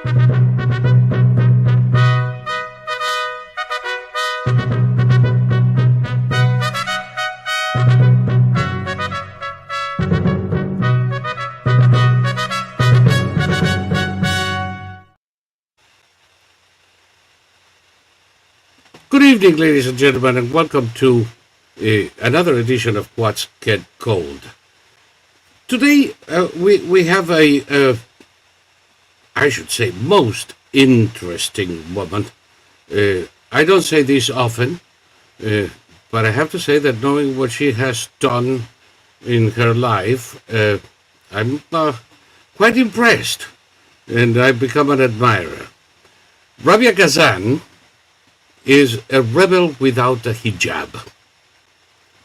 Good evening, ladies and gentlemen, and welcome to another edition of Quods Get Gold. Today, we have I should say, most interesting woman. I don't say this often, but I have to say that knowing what she has done in her life, I'm quite impressed, and I've become an admirer. Rabia Kazan is a rebel without a hijab.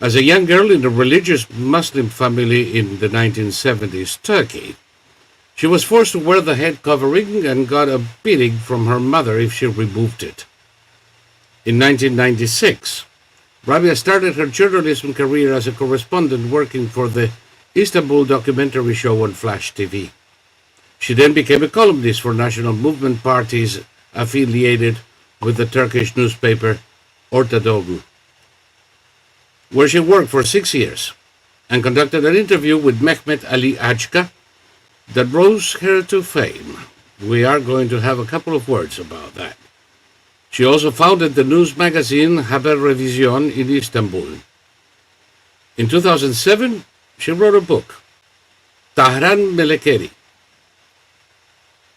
As a young girl in a religious Muslim family in the 1970s Turkey, she was forced to wear the head covering and got a beating from her mother if she removed it. In 1996, Rabia started her journalism career as a correspondent working for the Istanbul documentary show on Flash TV. She then became a columnist for national movement parties affiliated with the Turkish newspaper Ortadoğu, where she worked for 6 years and conducted an interview with Mehmet Ali Ajka that rose her to fame. We are going to have a couple of words about that. She also founded the news magazine Haber Revizyon in Istanbul. In 2007, she wrote a book, Tahran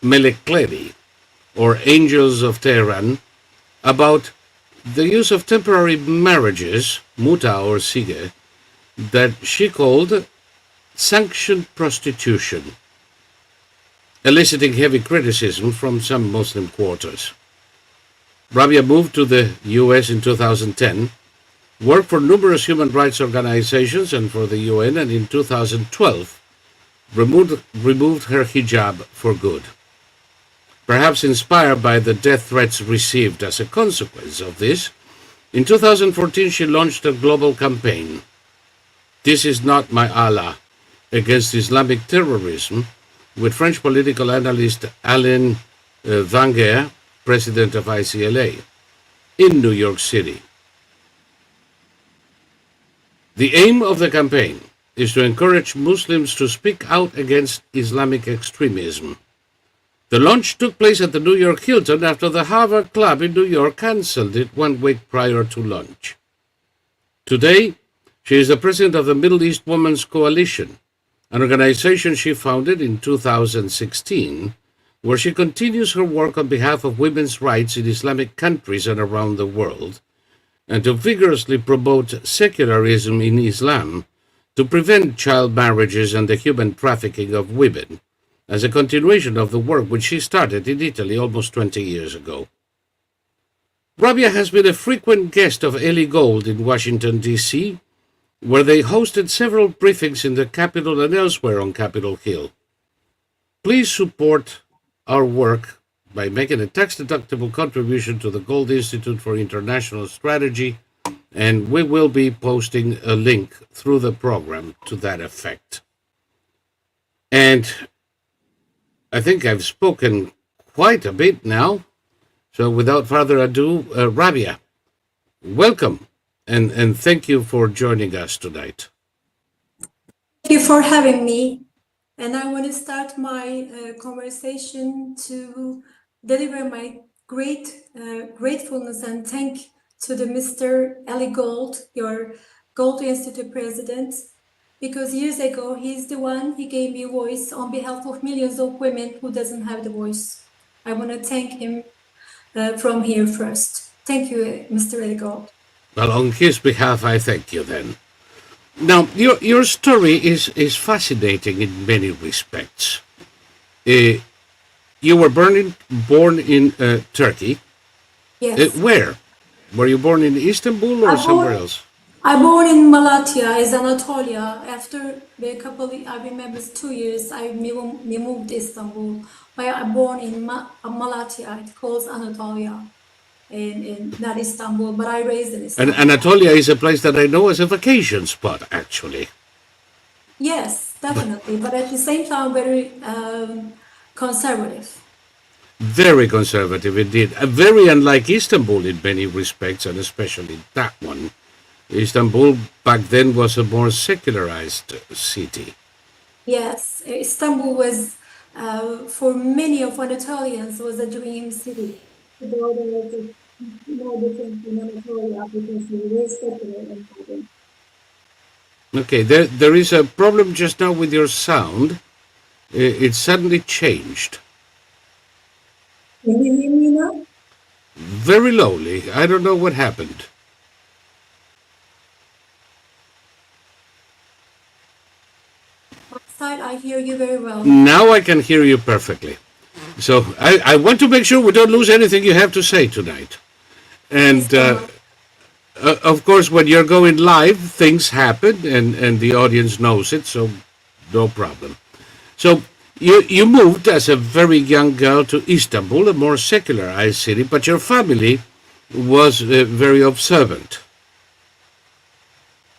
Melekleri, or Angels of Tehran, about the use of temporary marriages, mut'a or sigheh, that she called sanctioned prostitution, eliciting heavy criticism from some Muslim quarters. Rabia moved to the U.S. in 2010, worked for numerous human rights organizations and for the UN, and in 2012 removed her hijab for good. Perhaps inspired by the death threats received as a consequence of this, in 2014 she launched a global campaign, This Is Not My Allah, against Islamic terrorism, with French political analyst Alain Wenger, president of ICLA, in New York City. The aim of the campaign is to encourage Muslims to speak out against Islamic extremism. The launch took place at the New York Hilton after the Harvard Club in New York canceled it 1 week prior to launch. Today, she is the president of the Middle East Women's Coalition, an organization she founded in 2016, where she continues her work on behalf of women's rights in Islamic countries and around the world, and to vigorously promote secularism in Islam to prevent child marriages and the human trafficking of women, as a continuation of the work which she started in Italy almost 20 years ago. Rabia has been a frequent guest of Eli Gold in Washington, D.C., where they hosted several briefings in the Capitol and elsewhere on Capitol Hill. Please support our work by making a tax-deductible contribution to the Gold Institute for International Strategy, and we will be posting a link through the program to that effect. And I think I've spoken quite a bit now, so without further ado, Rabia, welcome, and thank you for joining us tonight. Thank you for having me, and I want to start my conversation to deliver my gratefulness and thank to the Mr. Eli Gold, your Gold Institute president, because years ago, he gave me a voice on behalf of millions of women who doesn't have the voice. I want to thank him from here first. Thank you, Mr. Eli Gold. Well, on his behalf, I thank you then. Now, your story is fascinating in many respects. You were born in Turkey. Yes. Where? Were you born in Istanbul or somewhere else? I born in Malatya, is Anatolia. After a couple, I remember 2 years, I moved to Istanbul. But I born in Malatya, it calls Anatolia, in not Istanbul, but I raised in Istanbul. And Anatolia is a place that I know as a vacation spot, actually. Yes, definitely, but at the same time, very conservative. Very conservative indeed. Very unlike Istanbul in many respects, and especially that one. Istanbul back then was a more secularized city. Yes, Istanbul was, for many of Anatolians, was a dream city. The border was no different from Anatolia because we were secular and modern. Okay, there is a problem just now with your sound. It suddenly changed. Can you hear me now? Very lowly. I don't know what happened. Outside, I hear you very well. Now I can hear you perfectly. So I want to make sure we don't lose anything you have to say tonight. And of course, when you're going live, things happen, and the audience knows it, so no problem. So you moved as a very young girl to Istanbul, a more secularized city, but your family was very observant.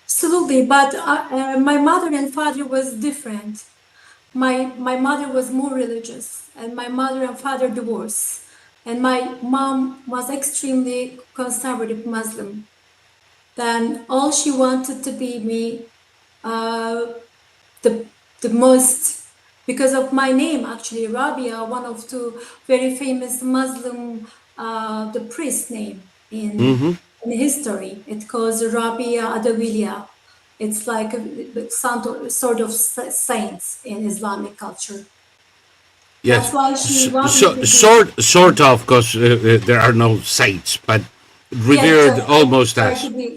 Absolutely, but my mother and father was different. My mother was more religious, and my mother and father divorced. And my mom was extremely conservative Muslim. Then all she wanted to be me, the most, because of my name actually, Rabia, one of two very famous Muslim, the priest name in history. It calls Rabia Adawiya. It's like a sort of saints in Islamic culture. Yes, That's why she wanted to be, sort of, because there are no saints, but revered yes, almost I try as. to be,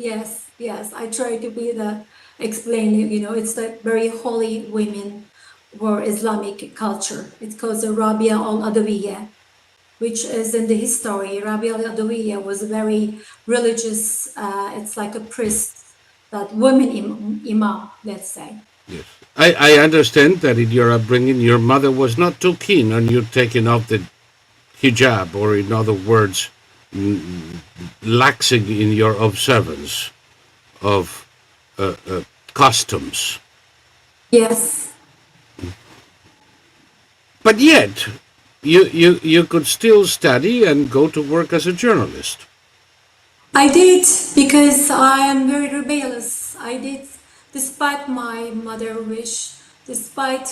yes, I try to be the explain, it's the very holy women for Islamic culture. It's called the Rabia al-Adawiya, which is in the history. Rabia al-Adawiya was a very religious, it's like a priest, that women imam, let's say. Yes. I understand that in your upbringing, your mother was not too keen on you taking off the hijab, or in other words, laxing in your observance of customs. Yes, But yet, you could still study and go to work as a journalist. I did because I am very rebellious. I did, despite my mother wish, despite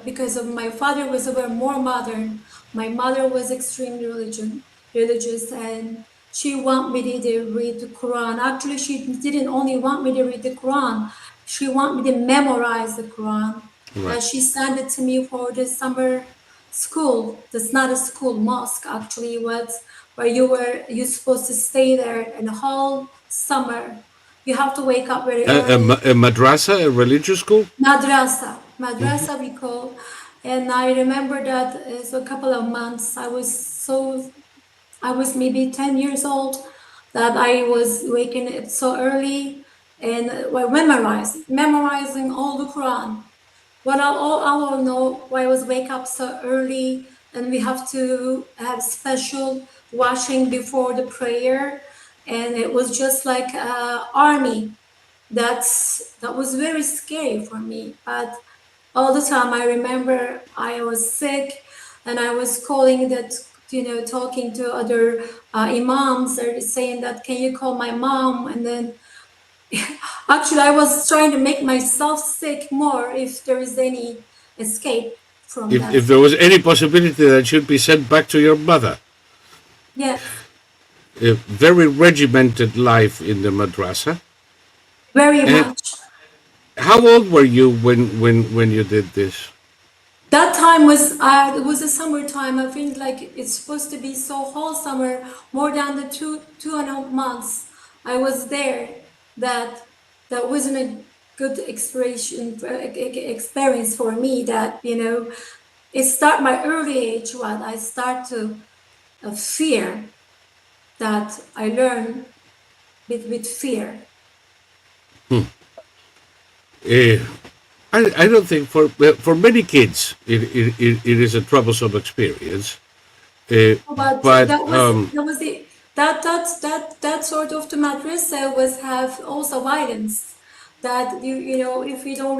because of my father was a bit more modern. My mother was extremely religious, and she want me to read the Quran. Actually, she didn't only want me to read the Quran. She want me to memorize the Quran. Right. She sent it to me for the summer school. That's not a school, mosque actually. It was where you're supposed to stay there in the whole summer. You have to wake up very early. A madrasa, a religious school? Madrasa we call. And I remember that it's a couple of months. I was maybe 10 years old, that I was waking up so early and memorizing all the Quran. What I all know, why I was wake up so early, and we have to have special washing before the prayer, and it was just like army. That was very scary for me. But all the time I remember I was sick, and I was calling that, talking to other imams. They're saying that, can you call my mom? And then actually, I was trying to make myself sick more if there is any escape from that. If there was any possibility that you'd be sent back to your mother. Yes, A very regimented life in the madrasa. very And much. how old were you when you did this? That time was it was the summertime. I think like it's supposed to be so whole summer, more than the two and a half months I was there. That wasn't a good experience for me. That it start my early age. What I start to fear, that I learn with fear. Uh, I don't think for many kids it is a troublesome experience. But But that was the that sort of the madrasa was have also violence. that if you don't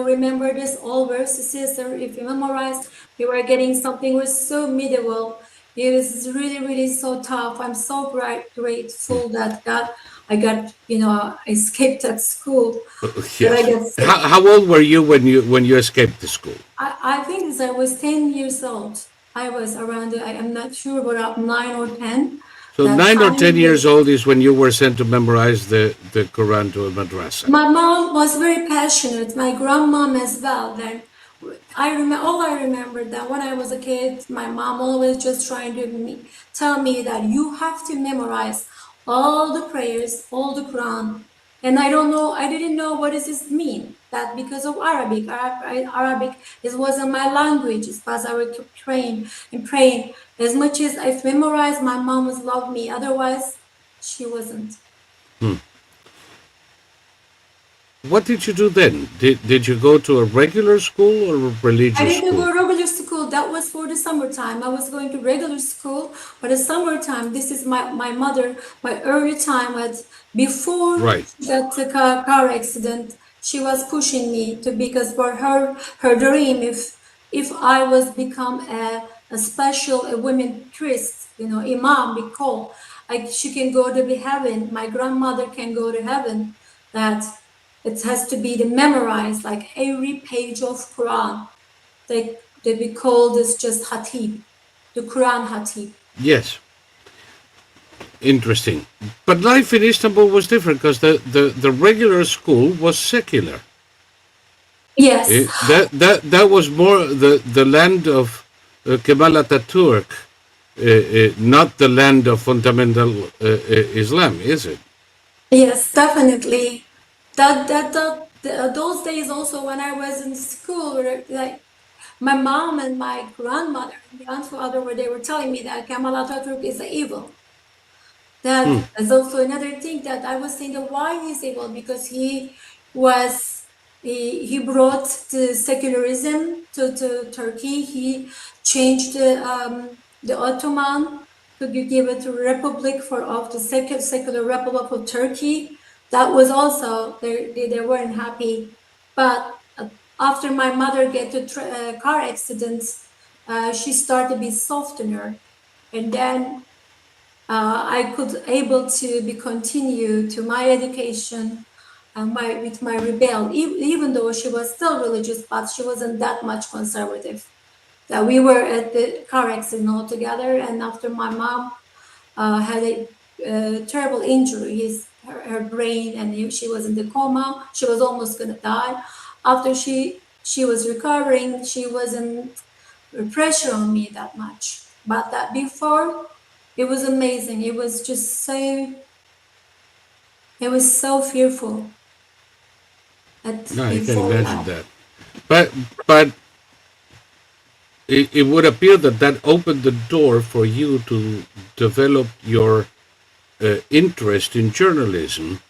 remember this all verses, or if you memorize, you are getting something was so medieval. It was really, really so tough. I'm so grateful that I got, escaped at school, that I Yes. got sick. How old were you when you escaped the school? I think I was 10 years old. I was around, I'm not sure, about 9 or 10. So That 9 or 10 years time, old is when you were sent to memorize the Quran to a madrasa. my mom was very passionate, my grandmom as well. Then I remember that when I was a kid, my mom always just trying to tell me that you have to memorize all the prayers, all the Quran. And I didn't know what does this mean. That because of Arabic, it wasn't my language. It's because I would keep praying and praying. As much as I've memorized, my mom was love me. Otherwise, she wasn't. What did you do then? Did you go to a regular school or a I religious didn't school? go regular school. That was for the summertime. I was going to regular school, but the summertime, this is my mother, my early time before Right. she got the car accident. She was pushing me to, because for her dream, if I was become a special a women priest, imam, we call, she can go to the heaven. My grandmother can go to heaven. That it has to be the memorized, like every page of Quran. They we call this just Hatib, the Quran Hatib. Yes. Interesting. But life in Istanbul was different because the regular school was secular. Yes, That was more the land of Kemal Ataturk, not the land of fundamental Islam, is it? yes, definitely. Those days also when I was in school, like my mom and my grandmother and grandfather, where they were telling me that Kemal Atatürk is evil. That is also another thing that I was saying, that why he's evil, because was he brought the secularism to Turkey. He changed the Ottoman to give it to Republic of the secular Republic of Turkey. That was also they weren't happy. But after my mother get a car accident, she started to be softener, and then I could able to be continue to my education with my rebel, even though she was still religious, but she wasn't that much conservative. That we were at the car accident all together, and after my mom had a terrible injury, her brain, and she was in the coma. She was almost gonna die. After she was recovering, she wasn't pressure on me that much. But that before, it was amazing. It was just it was so fearful at No, I can before imagine that. that. But it would appear that opened the door for you to develop your interest in journalism.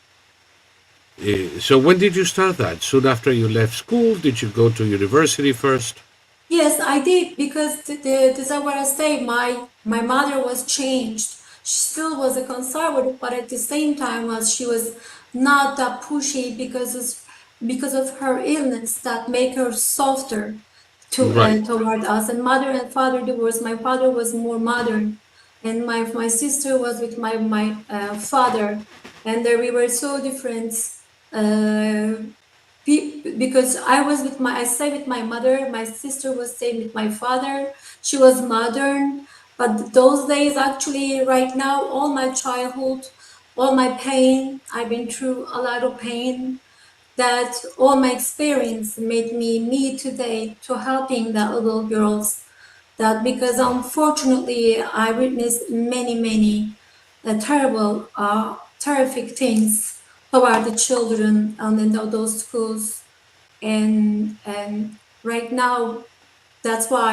So when did you start that? Soon after you left school? Did you go to university first? Yes, I did, because this is what I say. My mother was changed. She still was a conservative, but at the same time, she was not that pushy because of her illness that make her softer Right. toward us. And mother and father divorced. My father was more modern, and my sister was with my father, and there we were so different. Because I stayed with my mother, my sister was staying with my father. She was modern, but those days, actually, right now, all my childhood, all my pain, I've been through a lot of pain. That all my experience made me today to helping the little girls. That because unfortunately I witnessed many terrible, terrific things toward the children and in those schools. And right now, that's why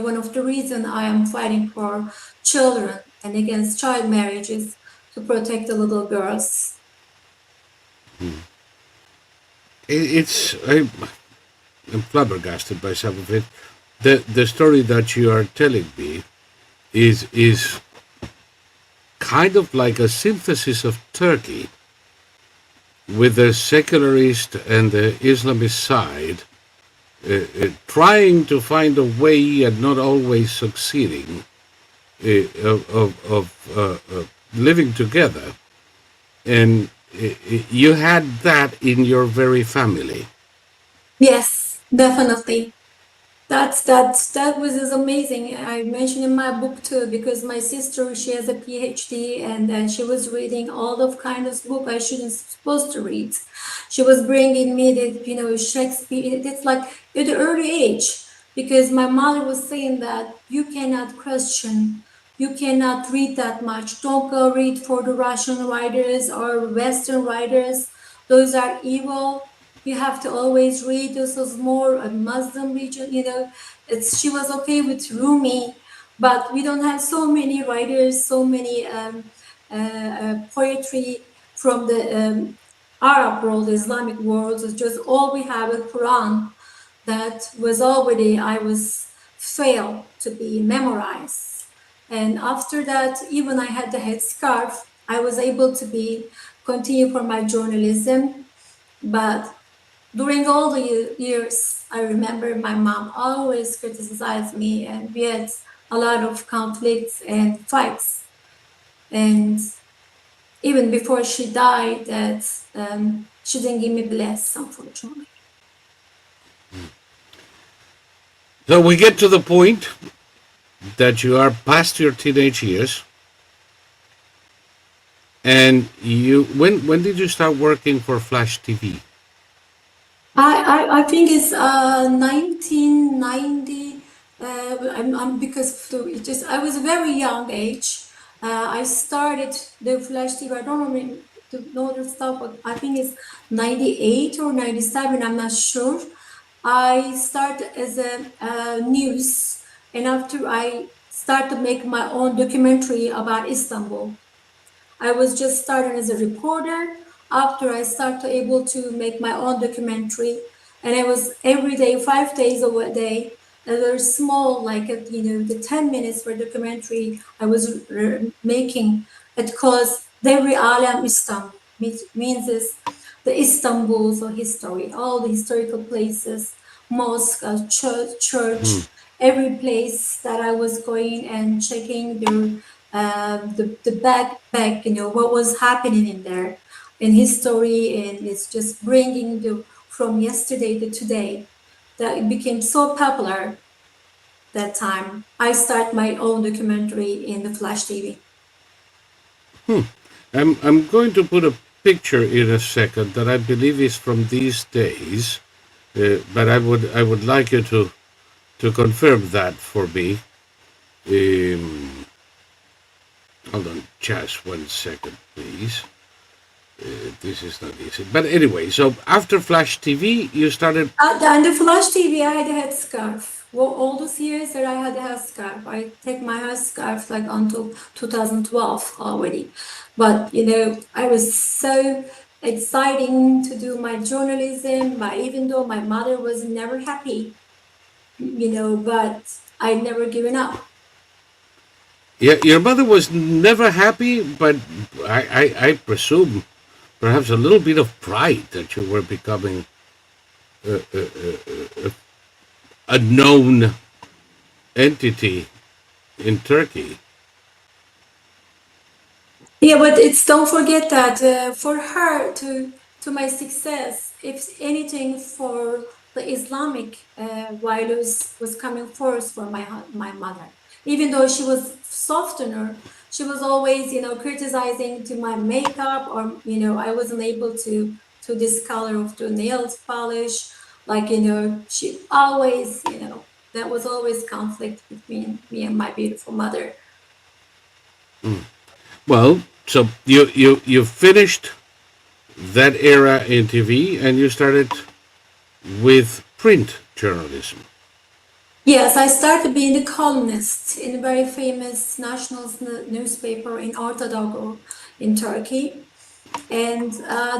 one of the reasons I am fighting for children and against child marriages, to protect the little girls. I'm flabbergasted by some of it. The story that you are telling me is kind of like a synthesis of Turkey with the secularist and the Islamist side trying to find a way and not always succeeding of living together. And you had that in your very family. Yes, definitely. That was is amazing. I mentioned in my book too, because my sister, she has a PhD, and she was reading all of kind of book I shouldn't supposed to read. She was bringing me that, Shakespeare. It's like at an early age, because my mother was saying that you cannot question, you cannot read that much. Don't go read for the Russian writers or Western writers. Those are evil. You have to always read. This was more a Muslim region, she was okay with Rumi, but we don't have so many writers, so many poetry from the Arab world, Islamic world. It's just all we have is Quran that was already, I was failed to be memorized. And after that, even I had the headscarf, I was able to continue for my journalism. But during all the years, I remember my mom always criticized me, and we had a lot of conflicts and fights. And even before she died, that she didn't give me bless, unfortunately. So we get to the point that you are past your teenage years, and when did you start working for Flash TV? I think it's 1990. Because it just I was a very young age. I started the Flash TV. I don't remember to know the stuff, but I think it's 98 or 97. I'm not sure. I started as a news, and after I started to make my own documentary about Istanbul. I was just starting as a reporter. After I started able to make my own documentary, and I was every day, 5 days a day, a very small, like the 10 minutes for documentary I was making. It calls Devri Alem Istanbul, means is the Istanbul's history, all the historical places, mosque, church, every place that I was going and checking the back, what was happening in there in history, and it's just bringing from yesterday to today, that it became so popular that time. I start my own documentary in the Flash TV. I'm going to put a picture in a second that I believe is from these days, but I would like you to confirm that for me. Hold on, just 1 second, please. This is not easy. But anyway, so after Flash TV, you started. And the Flash TV, I had a headscarf. Well, all those years that I had a headscarf, I take my headscarf like until 2012 already. But I was so exciting to do my journalism. But even though my mother was never happy, but I never given up. Yeah, your mother was never happy, but I presume perhaps a little bit of pride that you were becoming a known entity in Turkey. Yeah, but don't forget that for her to my success, if anything, for the Islamic values was coming first for my mother. Even though she was softener, she was always criticizing to my makeup, or I wasn't able to discolor of the nails polish, like she always that was always conflict between me and my beautiful mother. Well, so you finished that era in TV and you started with print journalism. Yes, I started being a columnist in a very famous national newspaper in Ortadoğu in Turkey. And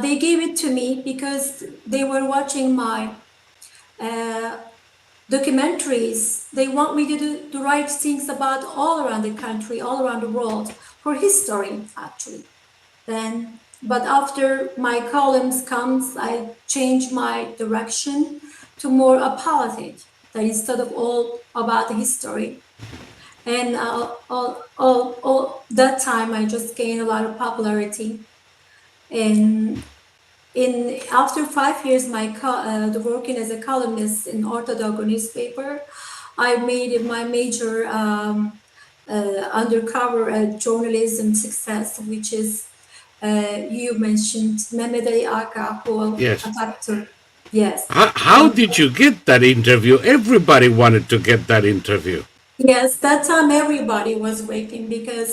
they gave it to me because they were watching my documentaries. They want me to write things about all around the country, all around the world, for history, actually. Then But after my columns comes, I change my direction to more apologetic, that instead of all about the history. And all that time, I just gained a lot of popularity. And after 5 years, the working as a columnist in Orthodox newspaper, I made my major undercover journalism success, which is you mentioned Mehmet Ali Aka, who Yes. attacked her. Yes. How did you get that interview? Everybody wanted to get that interview. Yes, that time everybody was waiting because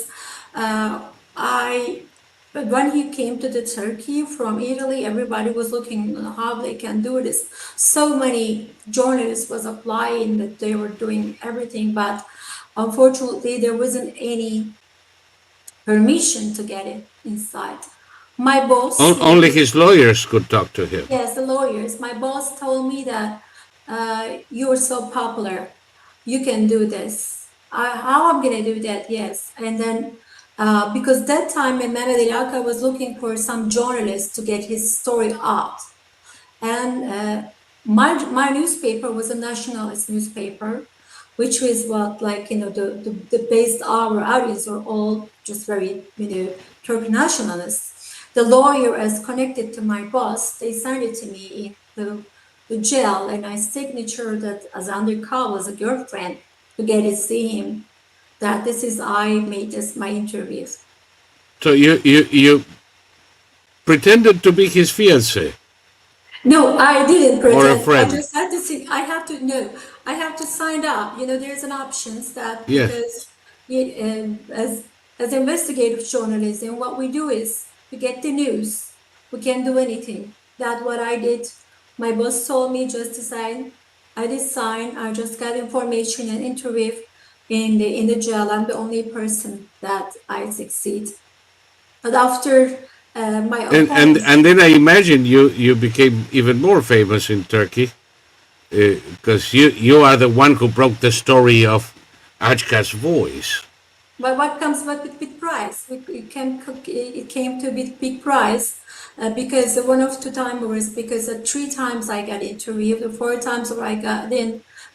but when he came to the Turkey from Italy, everybody was looking how they can do this. So many journalists was applying that they were doing everything, but unfortunately there wasn't any permission to get it inside. My boss, Only his lawyers could talk to him. yes, the lawyers. My boss told me that you're so popular, you can do this. How I'm gonna do that? Yes, and then because that time Mehmet Ilaka was looking for some journalist to get his story out, and my newspaper was a nationalist newspaper, which was what, like, the based our audience are all just very Turkish nationalists. The lawyer as connected to my boss, they sent it to me in the jail, and I signature that as undercover as a girlfriend to get to see him. That this is I made this my interview. So you pretended to be his fiancé No, I didn't or a pretend. I friend. just had to see. I have to sign up. There's an options that Yes. because as investigative journalism, what we do is we get the news. We can't do anything. That's what I did. My boss told me just to sign. I did sign. I just got information and interview in the jail. I'm the only person that I succeed. But after my And then I imagine you became even more famous in Turkey because you are the one who broke the story of Ajka's voice. But what comes with big price? It came to a big price because one of 2 times was because 3 times I got interviewed, the 4 times where I got in,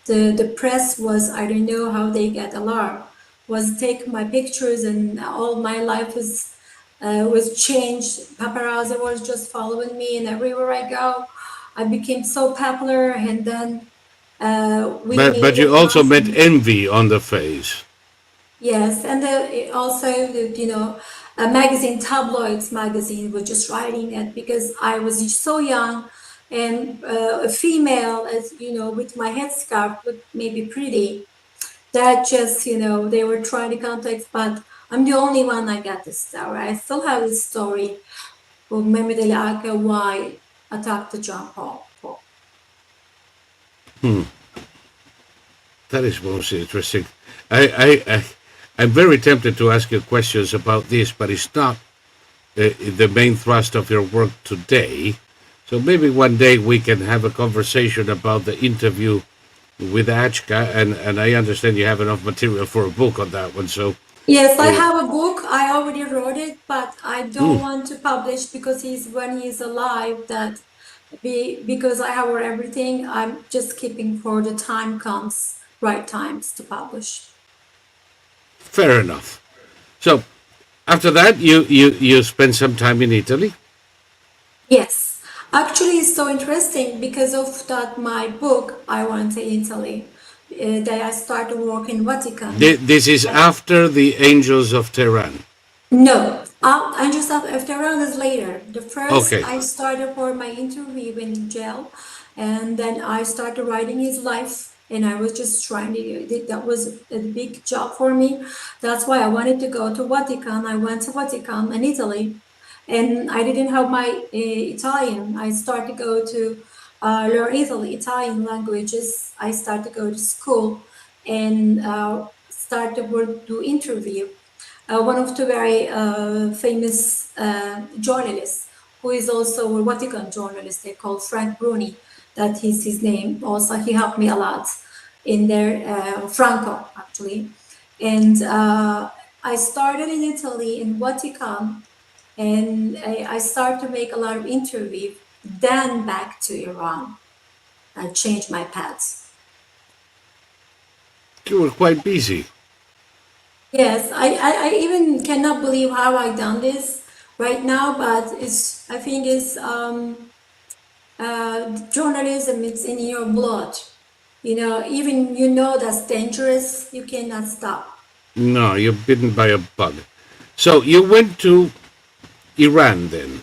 the press was, I don't know how they get alarmed, was take my pictures, and all my life was changed. Paparazzi was just following me, and everywhere I go, I became so popular, and then we made But you also met envy on the face. Yes, and also a magazine, tabloids magazine, was just writing it because I was so young and a female, as with my headscarf, looked maybe pretty. That just they were trying to contact, but I'm the only one I got this story. I still have this story of Mehmet Ali Aka why attacked John Paul. That is most interesting. I'm very tempted to ask you questions about this, but it's not the main thrust of your work today. So maybe one day we can have a conversation about the interview with Ajka, and I understand you have enough material for a book on that one. So Yes, I have a book. I already wrote it, but I don't want to publish because when he's alive. Because I have everything, I'm just keeping for the time comes, right times to publish. fair enough. So after that, you spent some time in Italy. Yes, actually, it's so interesting because of that. My book, I went to Italy. That I started work in Vatican. This is after the Angels of Tehran. No, I just after around this later. The first Okay. I started for my interview in jail, and then I started writing his life, and I was just trying to. That was a big job for me. That's why I wanted to go to Vatican. I went to Vatican in Italy, and I didn't have my Italian. I started to go to learn Italian languages. I started to go to school and start to work to interview. One of the very famous journalists, who is also a Vatican journalist, they call Frank Bruni, that is his name. Also, he helped me a lot in there, Franco, actually. And I started in Italy, in Vatican, and I started to make a lot of interviews, then back to Iran. I changed my paths. You were quite busy. Yes, I even cannot believe how I done this right now, but I think it's journalism, it's in your blood. Even that's dangerous, you cannot stop. No, you're bitten by a bug. So you went to Iran then?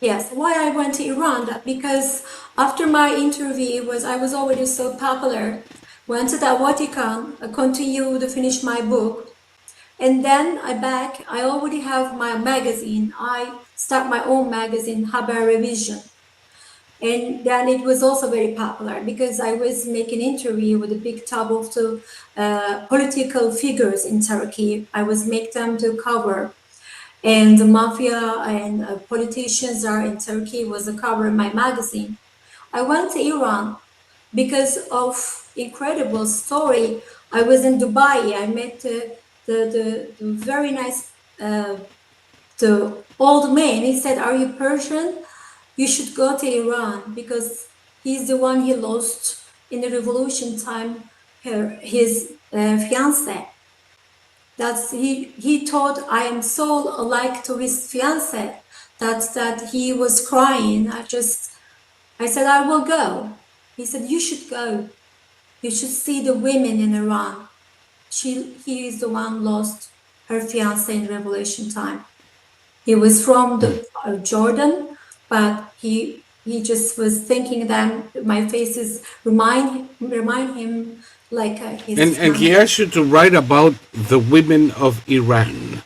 Yes, why I went to Iran? Because after my interview I was already so popular, went to the Vatican, I continued to finish my book, and then I already have my magazine. I start my own magazine, Haber Revision. And then it was also very popular because I was making interview with a big top of the political figures in Turkey. I was make them to cover, and the mafia and politicians are in Turkey was a cover in my magazine. I went to Iran because of incredible story. I was in Dubai. I met the very nice the old man. He said, "Are you Persian? You should go to Iran because he's the one he lost in the revolution time, his fiance. He thought I am so alike to his fiance that he was crying. I said, I will go. He said, you should go. You should see the women in Iran. He is the one lost her fiance in revolution time. He was from Jordan, but he just was thinking that my faces remind him like his. And he asked you to write about the women of Iran.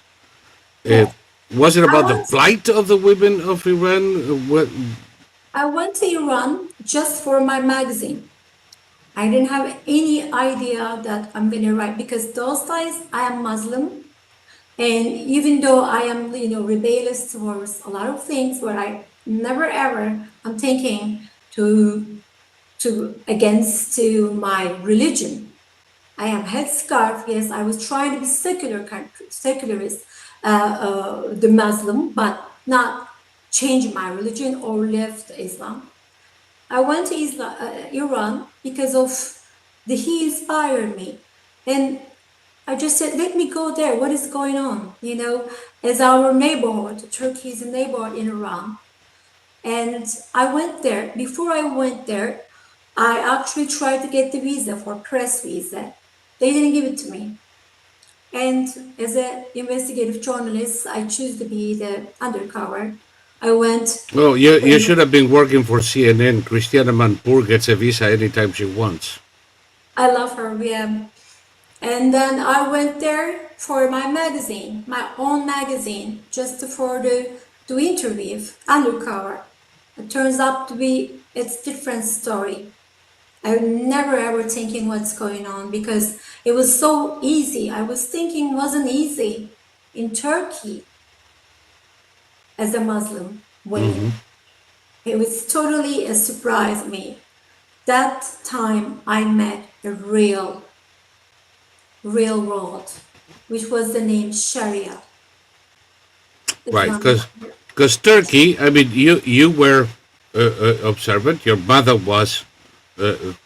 Yeah. Was it about the plight of the women of Iran? I went to Iran just for my magazine. I didn't have any idea that I'm going to write because those days I am Muslim. And even though I am, rebellious towards a lot of things, but I never ever I'm thinking against my religion. I am headscarf. Yes, I was trying to be secularist, the Muslim, but not change my religion or left Islam. I went to Iran because of he inspired me, and I just said, let me go there. What is going on? As our neighborhood, Turkey is a neighborhood in Iran. And I went there. Before I went there, I actually tried to get the visa for press visa. They didn't give it to me. And as an investigative journalist, I choose to be the undercover. I went. Well, you should have been working for CNN. Christiana Manpour gets a visa anytime she wants. I love her, yeah. And then I went there for my magazine, my own magazine, just for the interview, undercover. It turns out to be it's different story. I'm never ever thinking what's going on because it was so easy. I was thinking it wasn't easy in Turkey as a Muslim woman. It was totally a surprise to me. That time I met a real world, which was the name Sharia. Right, because Turkey, I mean, you were observant. Your mother was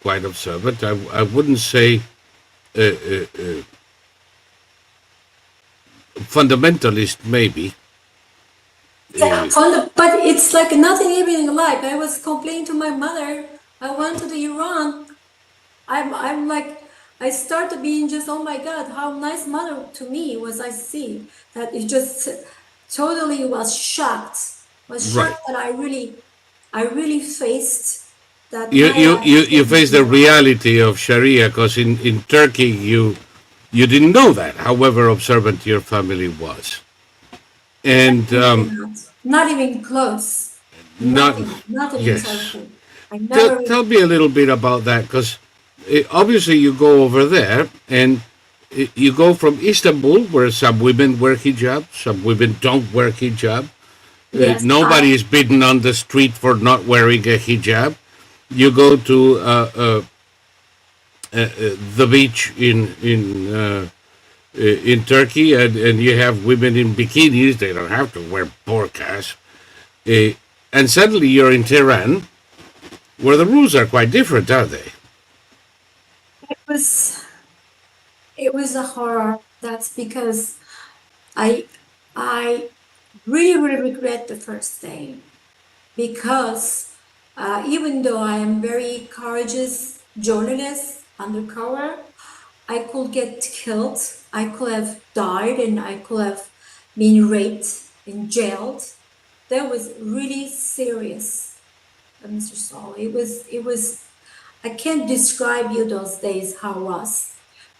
quite observant. I wouldn't say fundamentalist, maybe. Yeah, but it's like nothing even like. I was complaining to my mother. I went to the Iran. I'm like, I started being just, oh my God, how nice mother to me was. I see that it just totally was shocked. Right. That I really faced that. You faced the reality of Sharia because in Turkey you didn't know that, however observant your family was. And not even close. Not even yes. Turkey. Tell me a little bit about that, because obviously you go over there and you go from Istanbul, where some women wear hijab, some women don't wear hijab. Yes, nobody is beaten on the street for not wearing a hijab. You go to the beach in in Turkey, and you have women in bikinis. They don't have to wear burqas. And suddenly you're in Tehran, where the rules are quite different, aren't they? It was it was a horror. That's because I really regret the first day, because even though I am very courageous journalist undercover, I could get killed. I could have died, and I could have been raped and jailed. That was really serious, Mr. Saul. It was. I can't describe you those days how it was,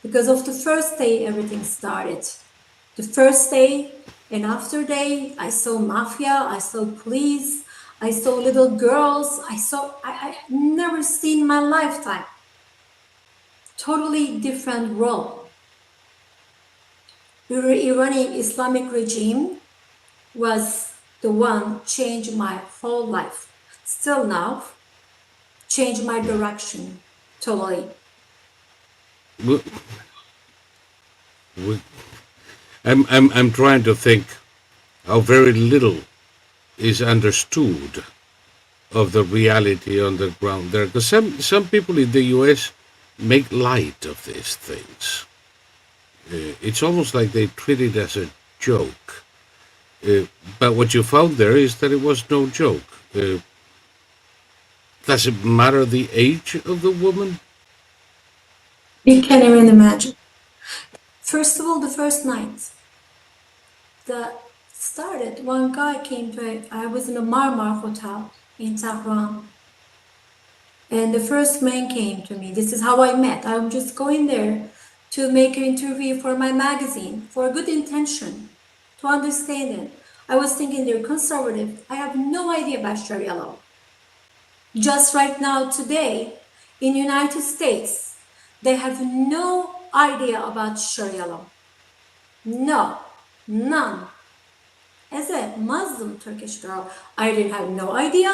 because of the first day everything started. The first day and after day, I saw mafia, I saw police, I saw little girls, I never seen in my lifetime. Totally different world. The Iranian Islamic regime was the one changed my whole life. Still now, changed my direction totally. W- w- I'm trying to think how very little is understood of the reality on the ground there. Because some people in the U.S. make light of these things. It's almost like they treat it as a joke. But what you found there is that it was no joke. Does it matter the age of the woman? You can't even imagine. First of all, the first night that started, one guy came to, I was in a Marmar hotel in Tehran. And the first man came to me. This is how I met. I'm just going there to make an interview for my magazine for a good intention, to understand it. I was thinking they're conservative. I have no idea about Sharia law. Just right now, today, in United States, they have no idea about Sharia law. No, none. As a Muslim Turkish girl, I didn't have no idea.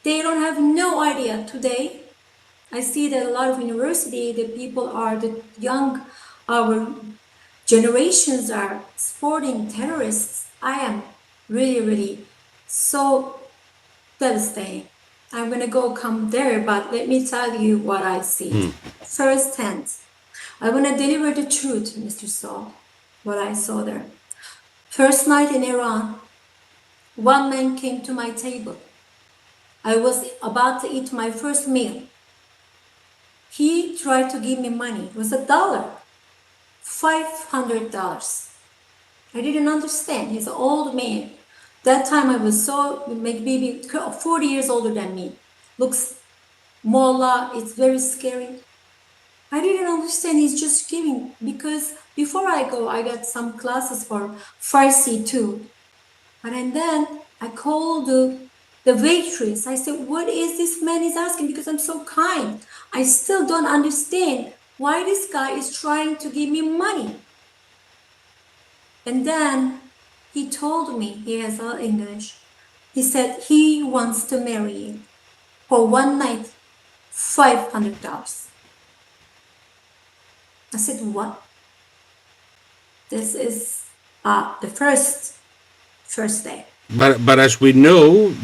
They don't have no idea today. I see that a lot of university, the people are, the young, our generations are supporting terrorists. I am really so devastating. I'm gonna come there, but let me tell you what I see. First hand, I wanna deliver the truth, Mr. Saul, what I saw there. First night in Iran, one man came to my table. I was about to eat my first meal. He tried to give me money. It was $1, $500. I didn't understand. He's an old man. That time I was so, maybe 40 years older than me. Looks mullah, it's very scary. I didn't understand. He's just giving, because before I go, I got some classes for Farsi too. And then I called the waitress. I said, what is this man is asking? Because I'm so kind. I still don't understand why this guy is trying to give me money. And then he told me, he has all English. He said he wants to marry you for one night, $500. I said, what? This is the first day. But as we know,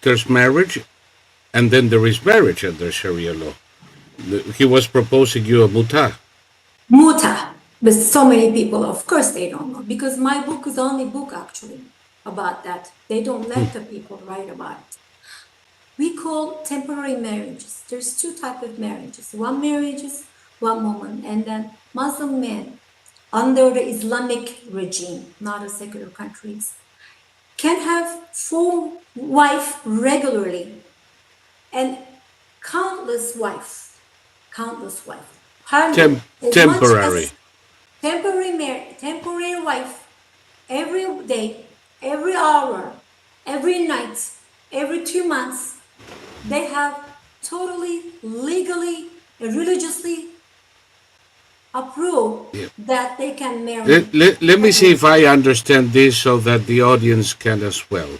there's marriage, and then there is marriage under Sharia law. He was proposing you a mut'a. Mut'a. But so many people, of course, they don't know, because my book is the only book actually about that. They don't let the people write about it. We call temporary marriages. There's two types of marriages. One marriage is one woman, and then Muslim men under the Islamic regime, not the secular countries, can have 4 wives regularly, and countless wives. Temporary. Temporary wife, every day, every hour, every night, every 2 months, they have totally, legally, and religiously approved that they can marry. Let me see if I understand this so that the audience can as well.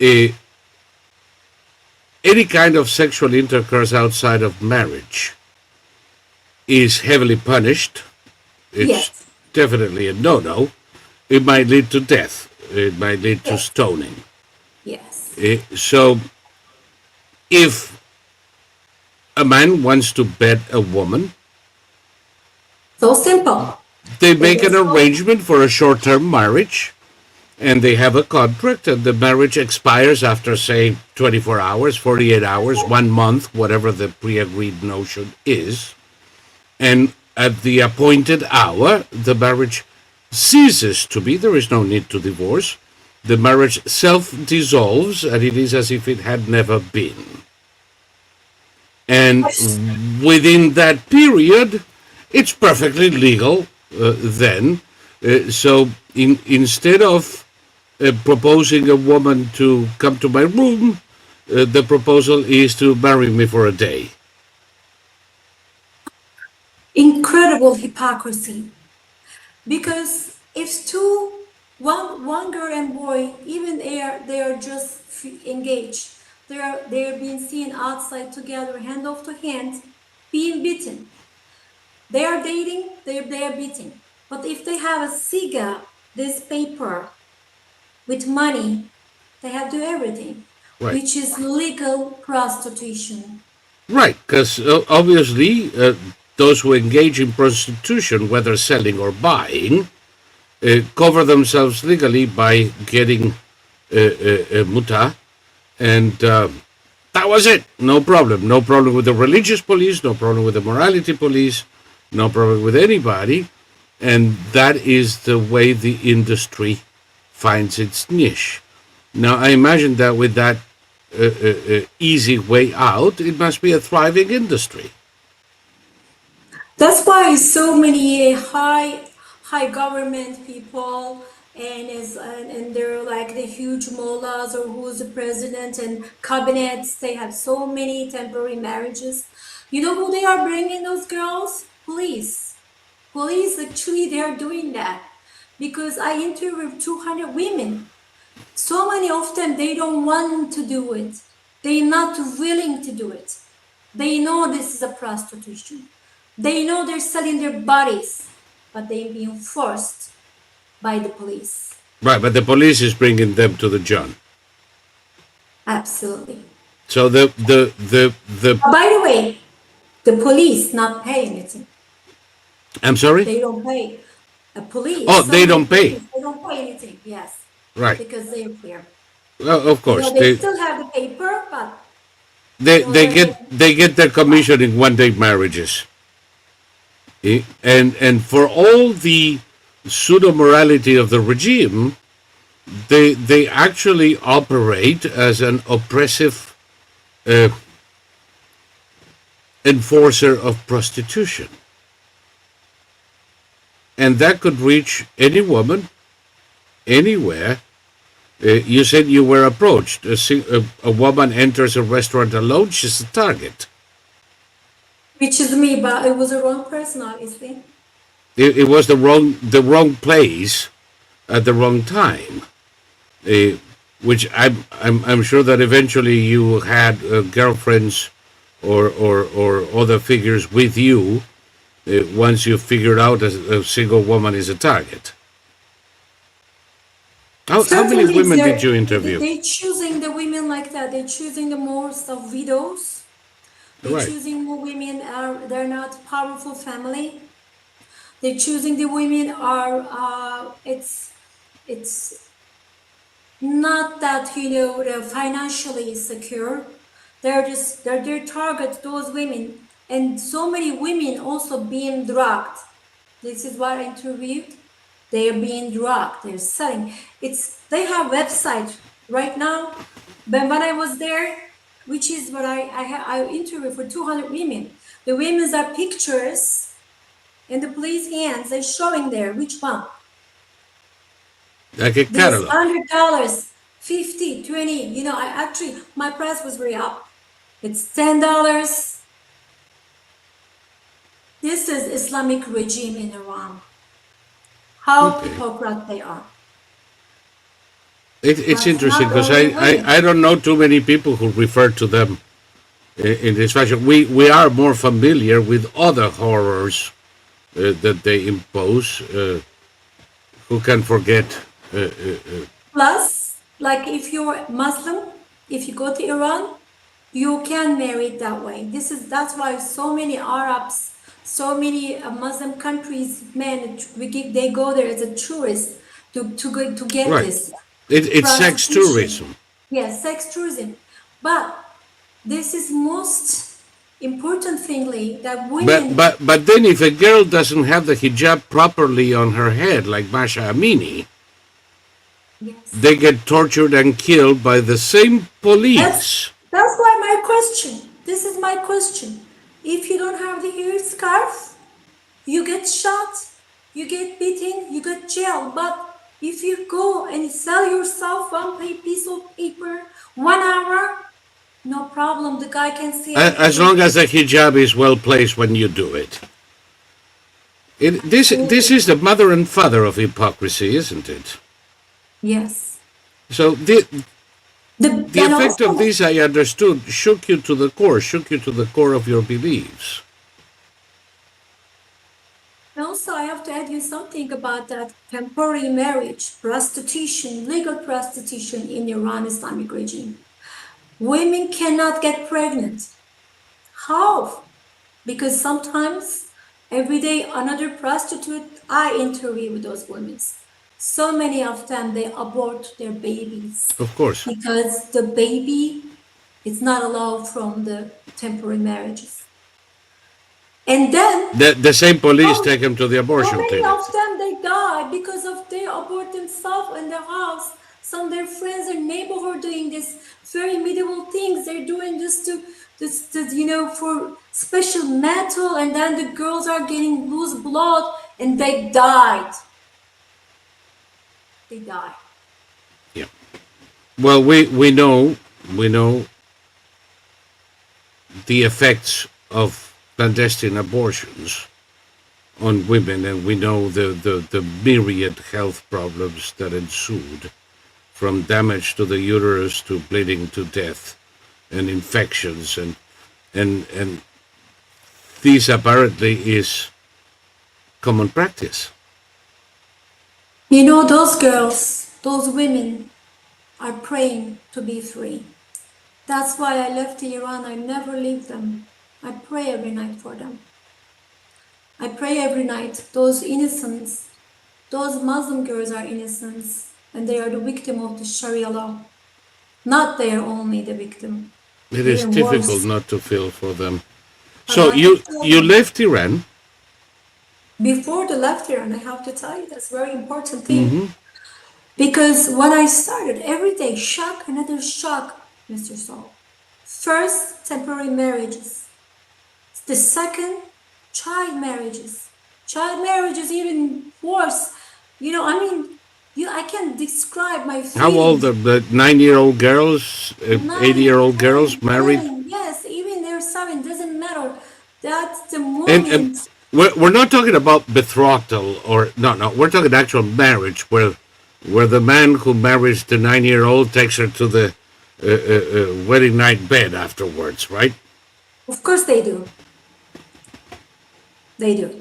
Any kind of sexual intercourse outside of marriage is heavily punished, it's Yes, definitely a no-no. It might lead to death. It might lead to yes, stoning. yes. So if a man wants to bed a woman, So simple. they They make an just go. arrangement for a short-term marriage, and they have a contract, and the marriage expires after, say, 24 hours, 48 hours, 1 month, whatever the pre-agreed notion is. And at the appointed hour, the marriage ceases to be. There is no need to divorce. The marriage self-dissolves, and it is as if it had never been. And within that period, it's perfectly legal then. So instead of proposing a woman to come to my room, the proposal is to marry me for a day. Incredible hypocrisy. Because if one girl and boy, even they are just engaged, they are being seen outside together, hand off to hand, being beaten. They are dating, they are beating. But if they have a sigheh, this paper with money, they have to do everything, Right. which is legal prostitution. Right, because obviously those who engage in prostitution, whether selling or buying, cover themselves legally by getting mut'a, and that was it. No problem. No problem with the religious police, no problem with the morality police, no problem with anybody. And that is the way the industry finds its niche. Now, I imagine that with that easy way out, it must be a thriving industry. That's why so many high government people and they're like the huge mullahs or who's the president and cabinets. They have so many temporary marriages. You know who they are bringing those girls? Police. Police actually they are doing that because I interviewed 200 women. So many of them they don't want to do it. They're not willing to do it. They know this is a prostitution. They know they're selling their bodies, but they're being forced by the police. Right, but the police is bringing them to the John. Absolutely. So the By the way, the police not pay anything. I'm sorry. They don't pay. A police. Oh, they don't pay. They don't pay anything. Yes. Right. Because they're here. Well, of course, They still have the paper, but they get their commission in one-day marriages. And for all the pseudo morality of the regime, they actually operate as an oppressive enforcer of prostitution, and that could reach any woman, anywhere. You said you were approached. A woman enters a restaurant alone; she's a target. which is me, but it was the wrong person, obviously. It was the wrong place at the wrong time. Which I'm sure that eventually you had girlfriends or other figures with you once you figured out a single woman is a target. How many Certainly, women did you interview? They're choosing the women like that. They're choosing the most of widows. They're Right. choosing the women they're not powerful family. They're choosing the women it's not that they're financially secure. They're their target, those women, and so many women also being drugged. This is what I interviewed. They are being drugged. They're selling. They have website right now. But when I was there, which is what I interviewed for 200 women. The women's are pictures in the police hands. They're showing there which one. Like a This catalog. $100, 50, 20. I actually my price was very up. It's $10. This is Islamic regime in Iran. How hypocrite they are. It's That's interesting not because only women. I don't know too many people who refer to them in this fashion. We are more familiar with other horrors that they impose. Who can forget? Plus, like if you're Muslim, if you go to Iran, you can marry it that way. That's why so many Arabs, so many Muslim countries, men, they go there as a tourist to get Right. this It's sex prostitution. tourism. Yes, sex tourism. But this is most important thingly that women. But then if a girl doesn't have the hijab properly on her head, like Masha Amini, Yes. they get tortured and killed by the same police. That's why my question. This is my question. If you don't have the hair scarf, you get shot, you get beaten, you get jail. But if you go and sell yourself one piece of paper, 1 hour, no problem. The guy can see everything. As long as the hijab is well placed when you do it. This is the mother and father of hypocrisy, isn't it? Yes. So the effect of this, I understood, shook you to the core of your beliefs. Also, I have to add you something about that temporary marriage, prostitution, legal prostitution in Iran Islamic regime. Women cannot get pregnant. How? Because sometimes every day another prostitute, I interview with those women. So many of them, they abort their babies. Of course. Because the baby is not allowed from the temporary marriages. And then the same police take them to the abortion many clinic. of them, they die because of they abort themselves in their house. Some of their friends and neighborhood doing this very medieval things. They're doing this to for special metal, and then the girls are getting loose blood and they died. They die. Yeah. Well, we know the effects of clandestine abortions on women, and we know the myriad health problems that ensued, from damage to the uterus to bleeding to death and infections, and this apparently is common practice. You know, those girls, those women are praying to be free. That's why I left Iran. I never leave them. I pray every night for them. I pray every night. Those innocents, those Muslim girls are innocents, and they are the victim of the Sharia law. Not they are only the victim. It is Even difficult worse. not to feel for them. So you left Iran. Before the left Iran, I have to tell you, that's a very important thing. Because when I started, every day, shock, another shock, Mr. Saul. First, temporary marriages. The second, child marriages. Child marriage is even worse. You know, I mean, I can't describe my feelings. How old are the 9-year-old girls, 80-year-old girls married? 10, yes, even they're 7, doesn't matter. That's the And moment. we're not talking about betrothal or no. We're talking actual marriage, where the man who marries the 9-year-old takes her to the wedding night bed afterwards, right? Of course they do. They do.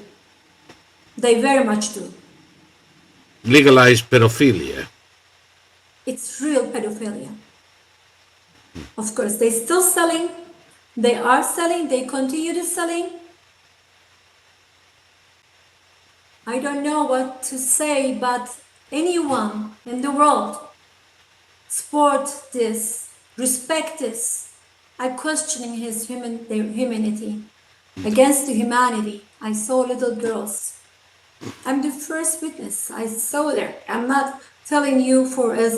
They very much do. Legalized pedophilia. It's real pedophilia. Of course, they're still selling. They are selling. They continue to selling. I don't know what to say, but anyone in the world support this, respect this. I'm questioning their humanity. Against the humanity, I saw little girls. I'm the first witness. I saw there. I'm not telling you as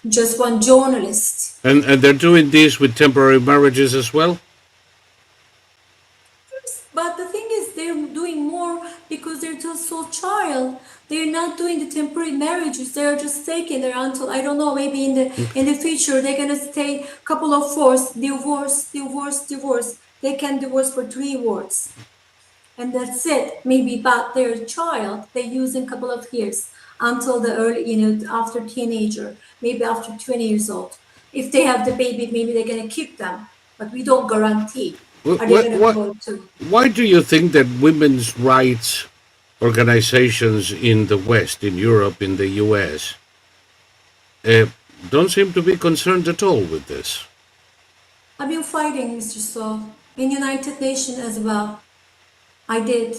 just one journalist. And they're doing this with temporary marriages as well? But the thing is, they're doing more because they're just so child. They're not doing the temporary marriages. They're just taking there until, I don't know, maybe in the future they're gonna stay a couple of divorce. They can divorce for 3 words. And that's it. Maybe but their child, they use in a couple of years until the early, after teenager, maybe after 20 years old. If they have the baby, maybe they're gonna keep them, but we don't guarantee. Are they gonna go to? Why do you think that women's rights organizations in the West, in Europe, in the US, uh, don't seem to be concerned at all with this. I've been fighting, Mr. Saul, in United Nations as well. I did.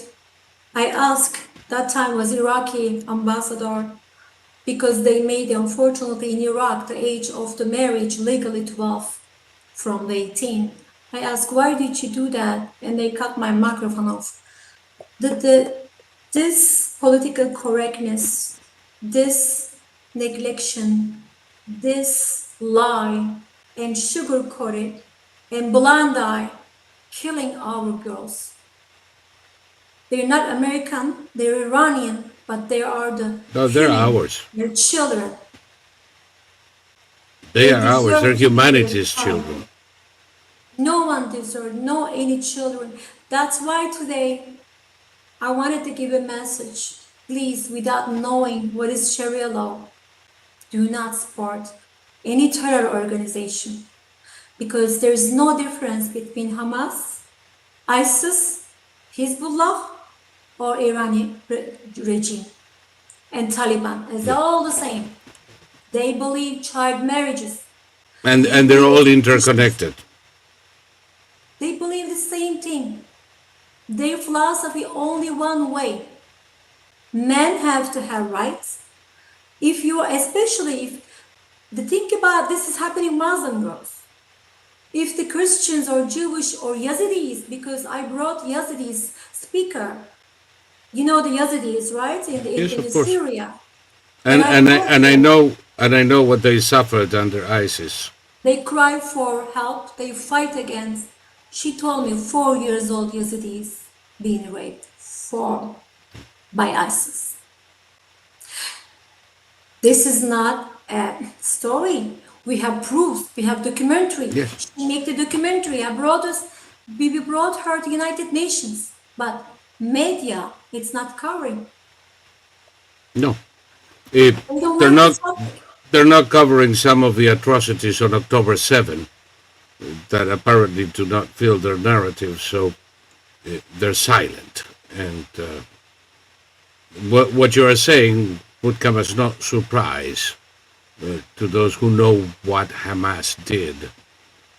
I asked, that time was Iraqi ambassador, because they made, unfortunately, in Iraq, the age of the marriage legally 12 from the 18. I asked, why did you do that? And they cut my microphone off. This political correctness, this neglection, this lie and sugar-coated and blind eye, killing our girls. They're not American, they're Iranian, but they are No, they're ours. They're children. They are ours. They're humanity's children. No one deserves, no any children. That's why today I wanted to give a message. Please, without knowing what is Sharia law, do not support any terror organization, because there's no difference between Hamas, ISIS, Hezbollah, or Iranian regime and Taliban. It's all the same. They believe child marriages. And they're all interconnected. They believe the same thing. Their philosophy only one way. Men have to have rights. Especially if the think about this is happening Muslim girls. If the Christians or Jewish or Yazidis, because I brought Yazidis speaker, you know the Yazidis, right? In Syria. And I know what they suffered under ISIS. They cry for help. They fight against. She told me 4 years old Yazidis being raped by ISIS. This is not a story. We have proof. We have documentary. Yes. She made the documentary. We brought her to United Nations, but media, it's not covering. No, they're not covering some of the atrocities on October 7 that apparently do not fill their narrative, so they're silent. And what you are saying would come as no surprise to those who know what Hamas did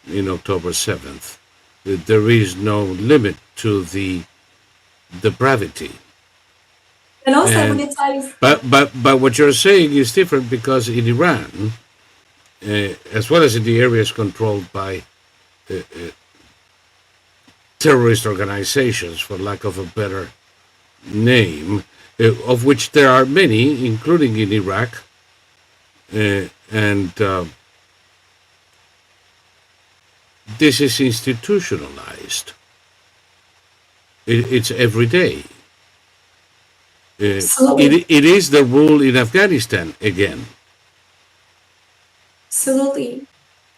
in October 7th. There is no limit to the depravity. And also, but what you're saying is different, because in Iran, as well as in the areas controlled by terrorist organizations, for lack of a better name, of which there are many, including in Iraq, and this is institutionalized. It's every day. It is the rule in Afghanistan again. Absolutely.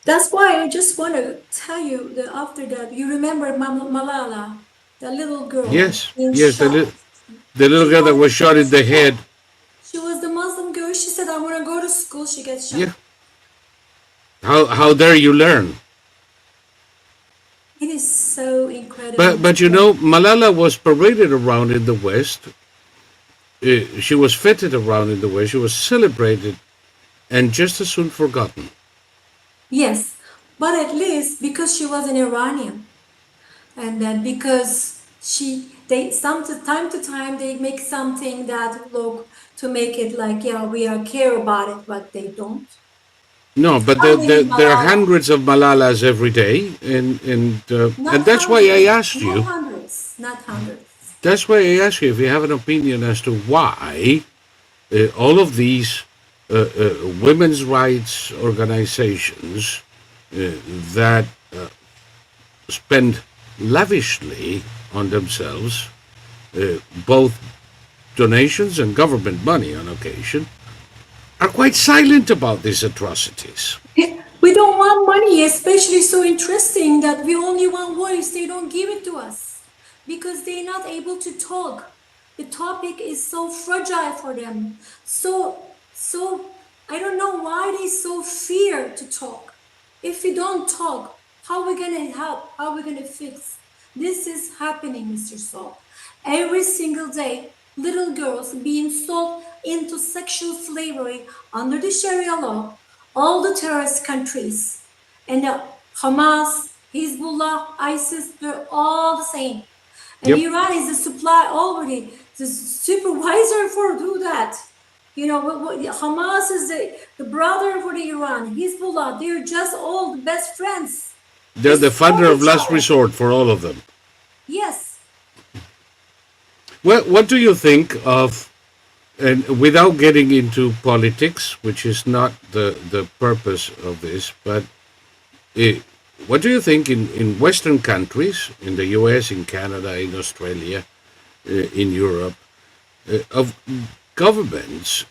That's why I just want to tell you that after that, you remember Malala, the little girl. Yes, the little girl that was shot in the head. She was the Muslim girl. She said, I want to go to school. She gets shot. Yeah. How dare you learn? It is so incredible. But you know, Malala was paraded around in the West. She was feted around in the West. She was celebrated, and just as soon forgotten. Yes, but at least because she was an Iranian, and then because time to time they make something that look to make it like, yeah, we care about it, but they don't. No, but there are hundreds of Malalas every day, and that's why I asked you. Not hundreds. That's why I asked you if you have an opinion as to why all of these women's rights organizations that spend lavishly on themselves, both donations and government money on occasion, are quite silent about these atrocities. We don't want money, especially so interesting that we only want voice. They don't give it to us because they're not able to talk. The topic is so fragile for them. So I don't know why they so fear to talk. If we don't talk, how are we going to help? How are we going to fix? This is happening, Mr. Saul. Every single day, little girls being sold into sexual slavery under the Sharia law, all the terrorist countries, and Hamas, Hezbollah, ISIS, they're all the same. And Yep. Iran is the supply already, the supervisor for do that. You know, Hamas is the brother for the Iran, Hezbollah, they're just all the best friends. They're the support funder of each last other. resort for all of them. Yes. Well, what do you think of, and without getting into politics, which is not the purpose of this, but what do you think in Western countries, in the US, in Canada, in Australia, in Europe, of governments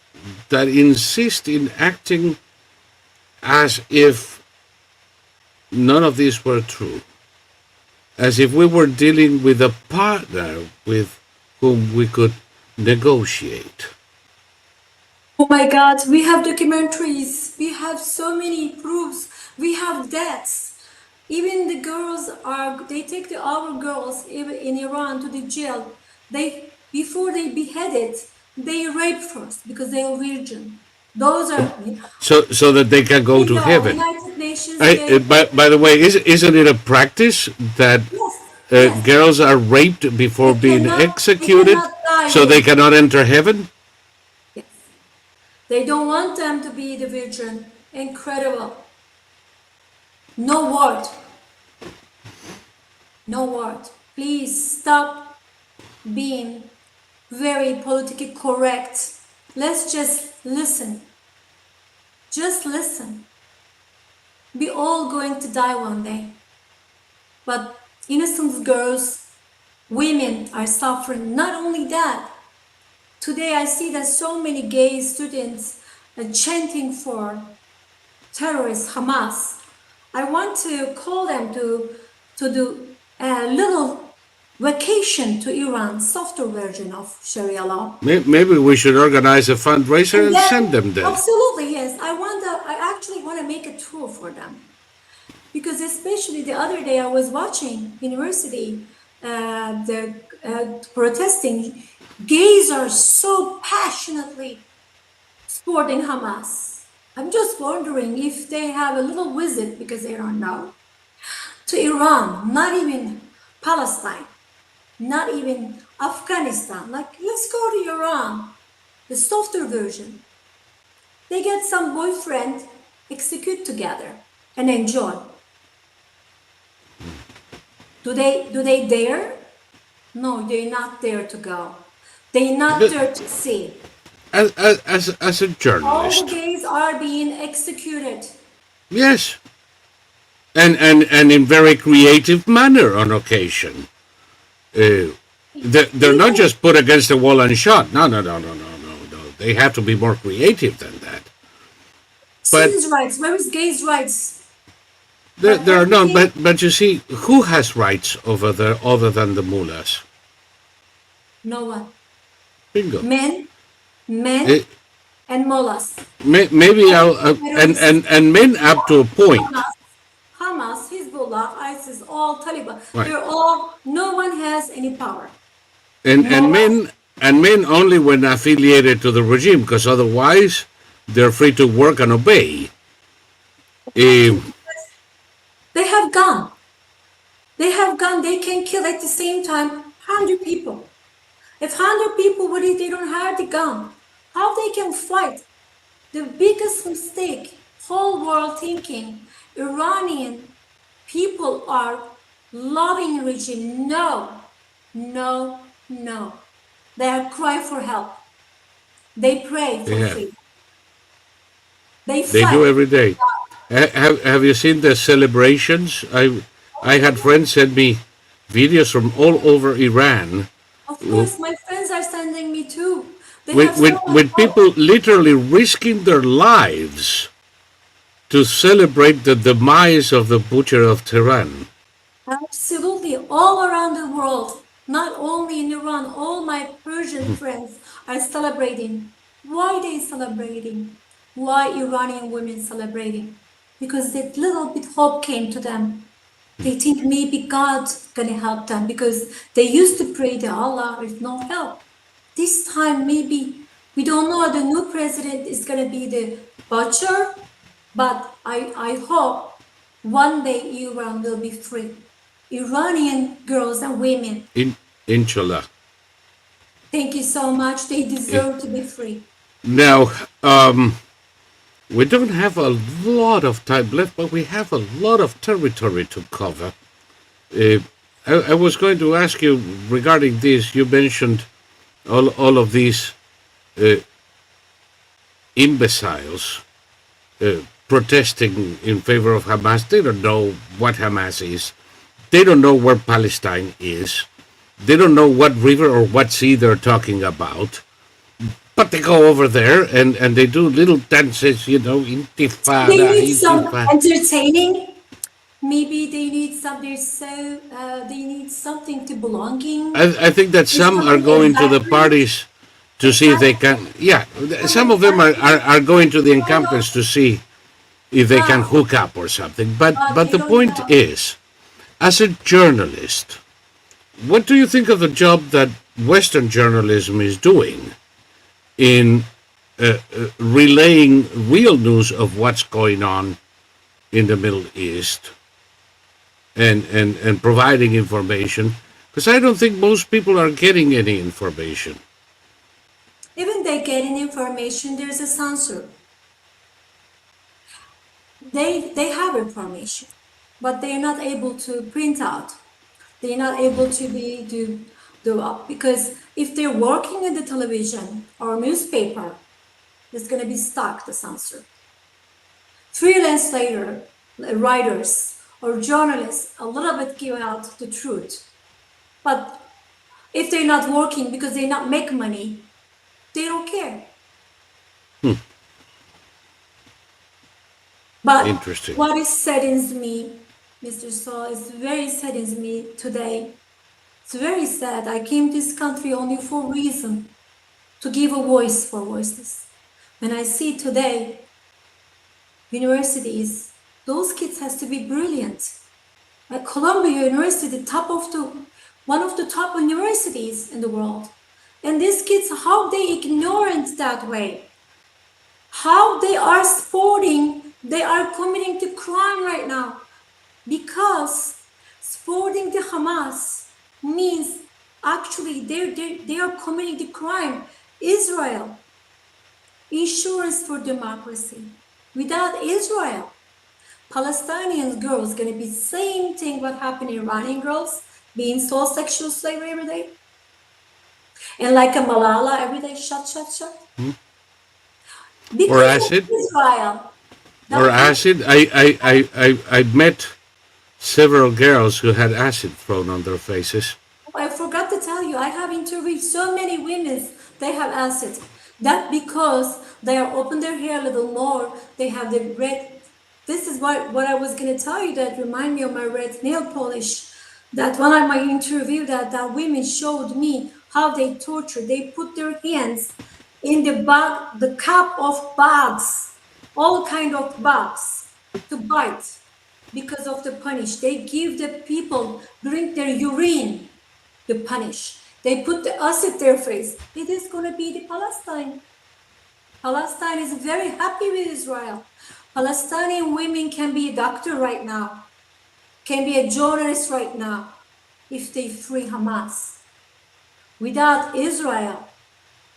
that insist in acting as if none of this were true, as if we were dealing with a partner with whom we could negotiate? Oh my God, we have documentaries, we have so many proofs, we have deaths. Even the girls they take our girls even in Iran to the jail. Before they beheaded, they rape first because they are virgin. Those are So that they can go to heaven. United Nations. By the way, isn't it a practice that Yes. girls are raped before being executed, cannot die so there. they cannot enter heaven? Yes. They don't want them to be the virgin. Incredible. No word. No word. Please stop being very politically correct. Let's just listen. Just listen. We're all going to die one day. But innocent girls, women are suffering. Not only that, today I see that so many gay students are chanting for terrorists, Hamas. I want to call them to do a little vacation to Iran, softer version of Sharia law. Maybe we should organize a fundraiser and send them there. Absolutely, yes. I actually want to make a tour for them. Because especially the other day I was watching university, the protesting. Gays are so passionately supporting Hamas. I'm just wondering if they have a little visit, because they don't know, to Iran, not even Palestine, not even Afghanistan. Like, let's go to Iran, the softer version. They get some boyfriend, execute together, and enjoy. Do they dare? No, they're not there to go. They're not there to see. As a All journalist, the gays are being executed. yes, and in very creative manner on occasion. They're not just put against the wall and shot. No. They have to be more creative than that. But Citizens' rights. Where is gays' rights? there are none. But you see, who has rights over there other than the mullahs? No one. Bingo. Men and mullahs. Maybe and men up to a point. Hamas, Hezbollah, ISIS, all Taliban. Right. They're all. No one has any power. And men only when affiliated to the regime, because otherwise they're free to work and obey. They have gun. They have gun. They can kill at the same time 100 people. If 100 people they don't have the gun, how they can fight? The biggest mistake, whole world thinking, Iranian people are loving regime. No. They are cry for help. They pray for freedom. They fight. do every day. Have you seen the celebrations? I had friends send me videos from all over Iran. Of course, my friends are sending me too. With people literally risking their lives to celebrate the demise of the butcher of Tehran. Absolutely, all around the world, not only in Iran, all my Persian friends are celebrating. Why they celebrating? Why Iranian women celebrating? Because that little bit hope came to them. They think maybe God's gonna help them, because they used to pray to Allah with no help. this time maybe we don't know the new president is going to be the butcher, but I hope one day Iran will be free. Iranian girls and women. Inshallah. Thank you so much. They deserve to be free. Now, we don't have a lot of time left, but we have a lot of territory to cover. I was going to ask you regarding this. You mentioned all of these imbeciles protesting in favor of Hamas. They don't know what Hamas is. They don't know where Palestine is. They don't know what river or what sea they're talking about. But they go over there and they do little dances, you know, intifada. They need some entertaining. Maybe they need some. They're so they need something to belonging. I think that some are going to the parties to see if they can. Yeah, some of them are going to the encampments to see if they can hook up or something. But the point is, as a journalist, what do you think of the job that Western journalism is doing in relaying real news of what's going on in the Middle East and providing information? Because I don't think most people are getting any information. Even they getting information, there's a censor. They have information, but they're not able to print out. They're not able to do because if they're working in the television or newspaper, it's going to be stuck, the censor. Freelance writers or journalists a little bit give out the truth, but if they're not working because they not make money, they don't care. But Interesting. what is saddens me, Mr. Saul, is very saddens me today. It's very sad. I came to this country only for a reason, to give a voice for voiceless. When I see today universities, those kids has to be brilliant. Like Columbia University, one of the top universities in the world. And these kids, how they ignorant that way. How they are sporting, they are committing the crime right now. Because supporting the Hamas means actually they are committing the crime. Israel, insurance for democracy. Without Israel, Palestinian girls gonna be same thing what happened to Iranian girls, being sold sexual slavery every day. And like a Malala every day, shut. Because Or acid. of Israel. Or acid. I met several girls who had acid thrown on their faces. I forgot to tell you, I have interviewed so many women, they have acid. That because they are open their hair a little more, they have the red. This is what I was going to tell you, that remind me of my red nail polish. That when I interview that women showed me how they torture. They put their hands in the cup of bugs, all kind of bugs to bite because of the punish. They give the people, drink their urine to punish. They put the acid their face. It is going to be the Palestine. Palestine is very happy with Israel. Palestinian women can be a doctor right now, can be a journalist right now, if they free Hamas. Without Israel,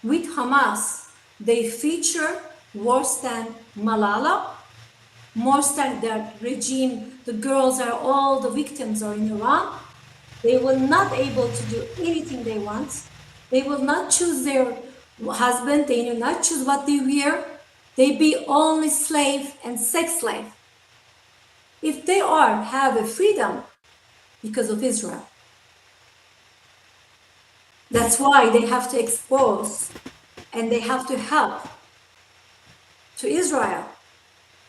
with Hamas, they feature worse than Malala, worse than their regime. The girls are all the victims are in Iran. They will not able to do anything they want. They will not choose their husband. They will not choose what they wear. They be only slave and sex slave. If they have a freedom because of Israel. That's why they have to expose and they have to help to Israel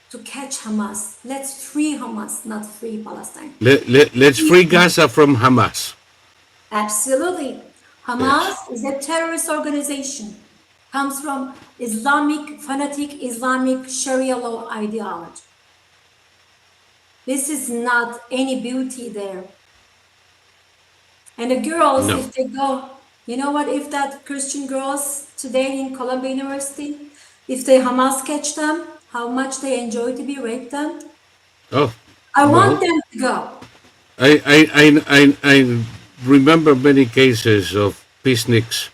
to catch Hamas. Let's free Hamas, not free Palestine. Let's free Gaza from Hamas. Absolutely. Hamas is a terrorist organization. Comes from fanatic Islamic Sharia law ideology. This is not any beauty there. And the girls, if they go You know what? If that Christian girls today in Columbia University, if the Hamas catch them, how much they enjoy to be raped them. Oh, I want well, them to go. I remember many cases of peaceniks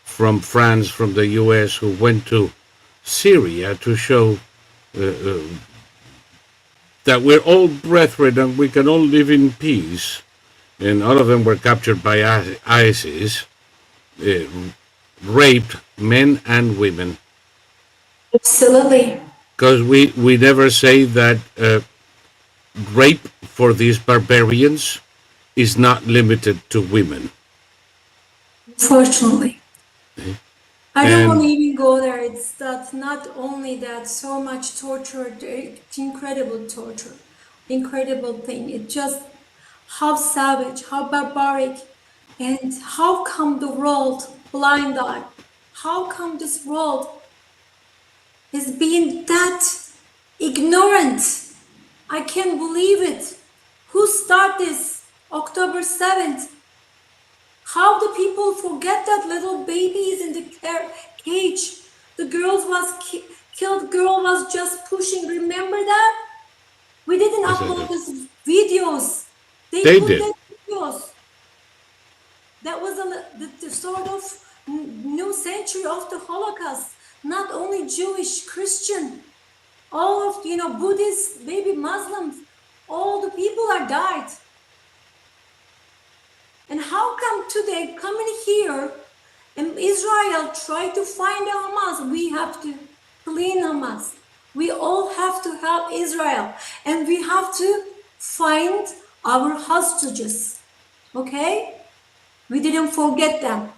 from France, from the U.S., who went to Syria to show that we're all brethren and we can all live in peace. And all of them were captured by ISIS, uh, raped men and women. Absolutely. Because we never say that rape for these barbarians is not limited to women. Fortunately. I don't want to And even go there. It's that not only that so much torture, incredible torture, incredible thing. It just how savage, how barbaric, and how come the world blind eye? How come this world is being that ignorant? I can't believe it. Who started this? October 7th. How do people forget that little babies in the cage? The girl was killed. Girl was just pushing. Remember that? We didn't yes, I upload do. these videos. They They put did. the videos. That was the sort of new century of the Holocaust. Not only Jewish, Christian, all of Buddhists, maybe Muslims, all the people are died. And how come today coming here and Israel try to find Hamas? We have to clean Hamas. We all have to help Israel, and we have to find our hostages. Okay? We didn't forget them.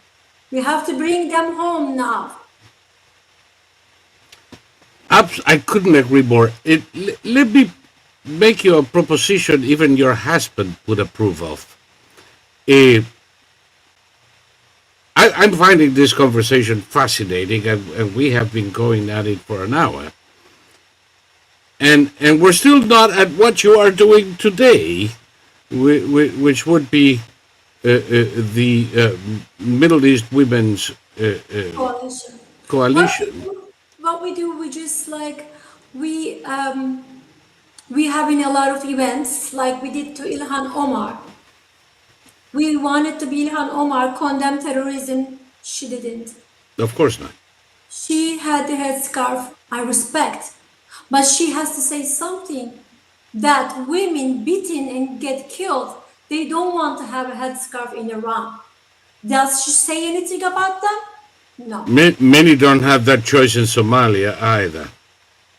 We have to bring them home now. I couldn't agree more. Let me make you a proposition even your husband would approve of. Uh, I'm finding this conversation fascinating, and we have been going at it for an hour. And we're still not at what you are doing today, which would be the Middle East Women's Coalition. Coalition. What we do, we just we having a lot of events like we did to Ilhan Omar. We wanted to be Ilhan Omar condemn terrorism. She didn't. Of course not. She had the headscarf. I respect, but she has to say something that women beaten and get killed. They don't want to have a headscarf in Iran. Does she say anything about them? No. Many don't have that choice in Somalia either.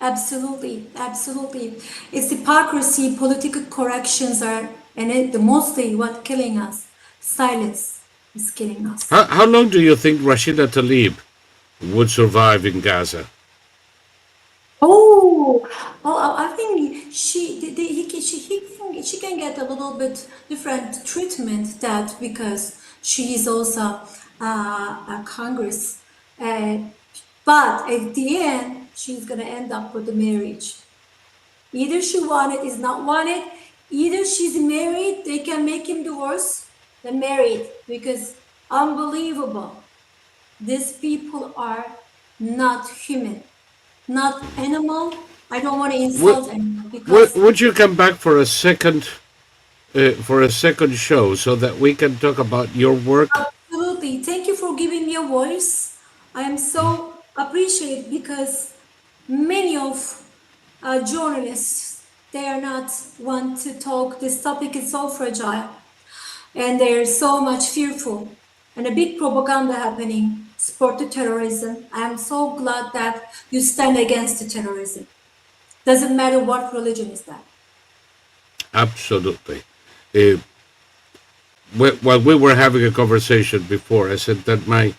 Absolutely, absolutely. It's hypocrisy, political corrections are, and mostly what killing us. Silence is killing us. How long do you think Rashida Tlaib would survive in Gaza? Oh, I think she can get a little bit different treatment that because she is also a Congress, but at the end she's gonna end up with the marriage. Either she wanted is not wanted. Either she's married, they can make him divorce, then married because unbelievable. These people are not human. Not animal. I don't want to insult anyone because Would you come back for a second show so that we can talk about your work? absolutely. Thank you for giving me a voice. I am so appreciated because many of journalists they are not want to talk. This topic is so fragile, and they're so much fearful, and a big propaganda happening. Support the terrorism. I am so glad that you stand against the terrorism. Doesn't matter what religion is that. Absolutely. Uh, while we were having a conversation before, I said that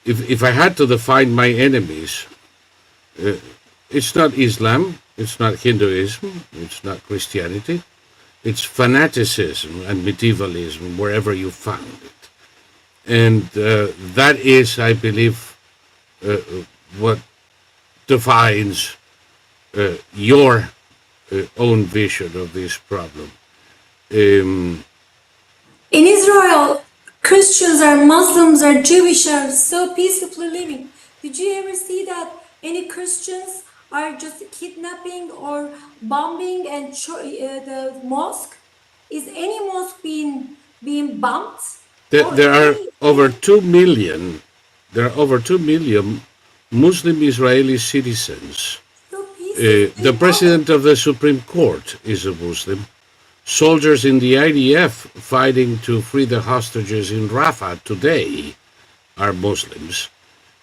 if I had to define my enemies, it's not Islam, it's not Hinduism, it's not Christianity, it's fanaticism and medievalism wherever you found it. And that is, I believe, what defines your own vision of this problem. In Israel, Christians or Muslims or Jewish are so peacefully living. Did you ever see that any Christians are just kidnapping or bombing and the mosque? Is any mosque being bombed? Or There are over any 2 million. There are over 2 million Muslim Israeli citizens. so peaceful? The president of the Supreme Court is a Muslim. Soldiers in the IDF fighting to free the hostages in Rafah today are Muslims,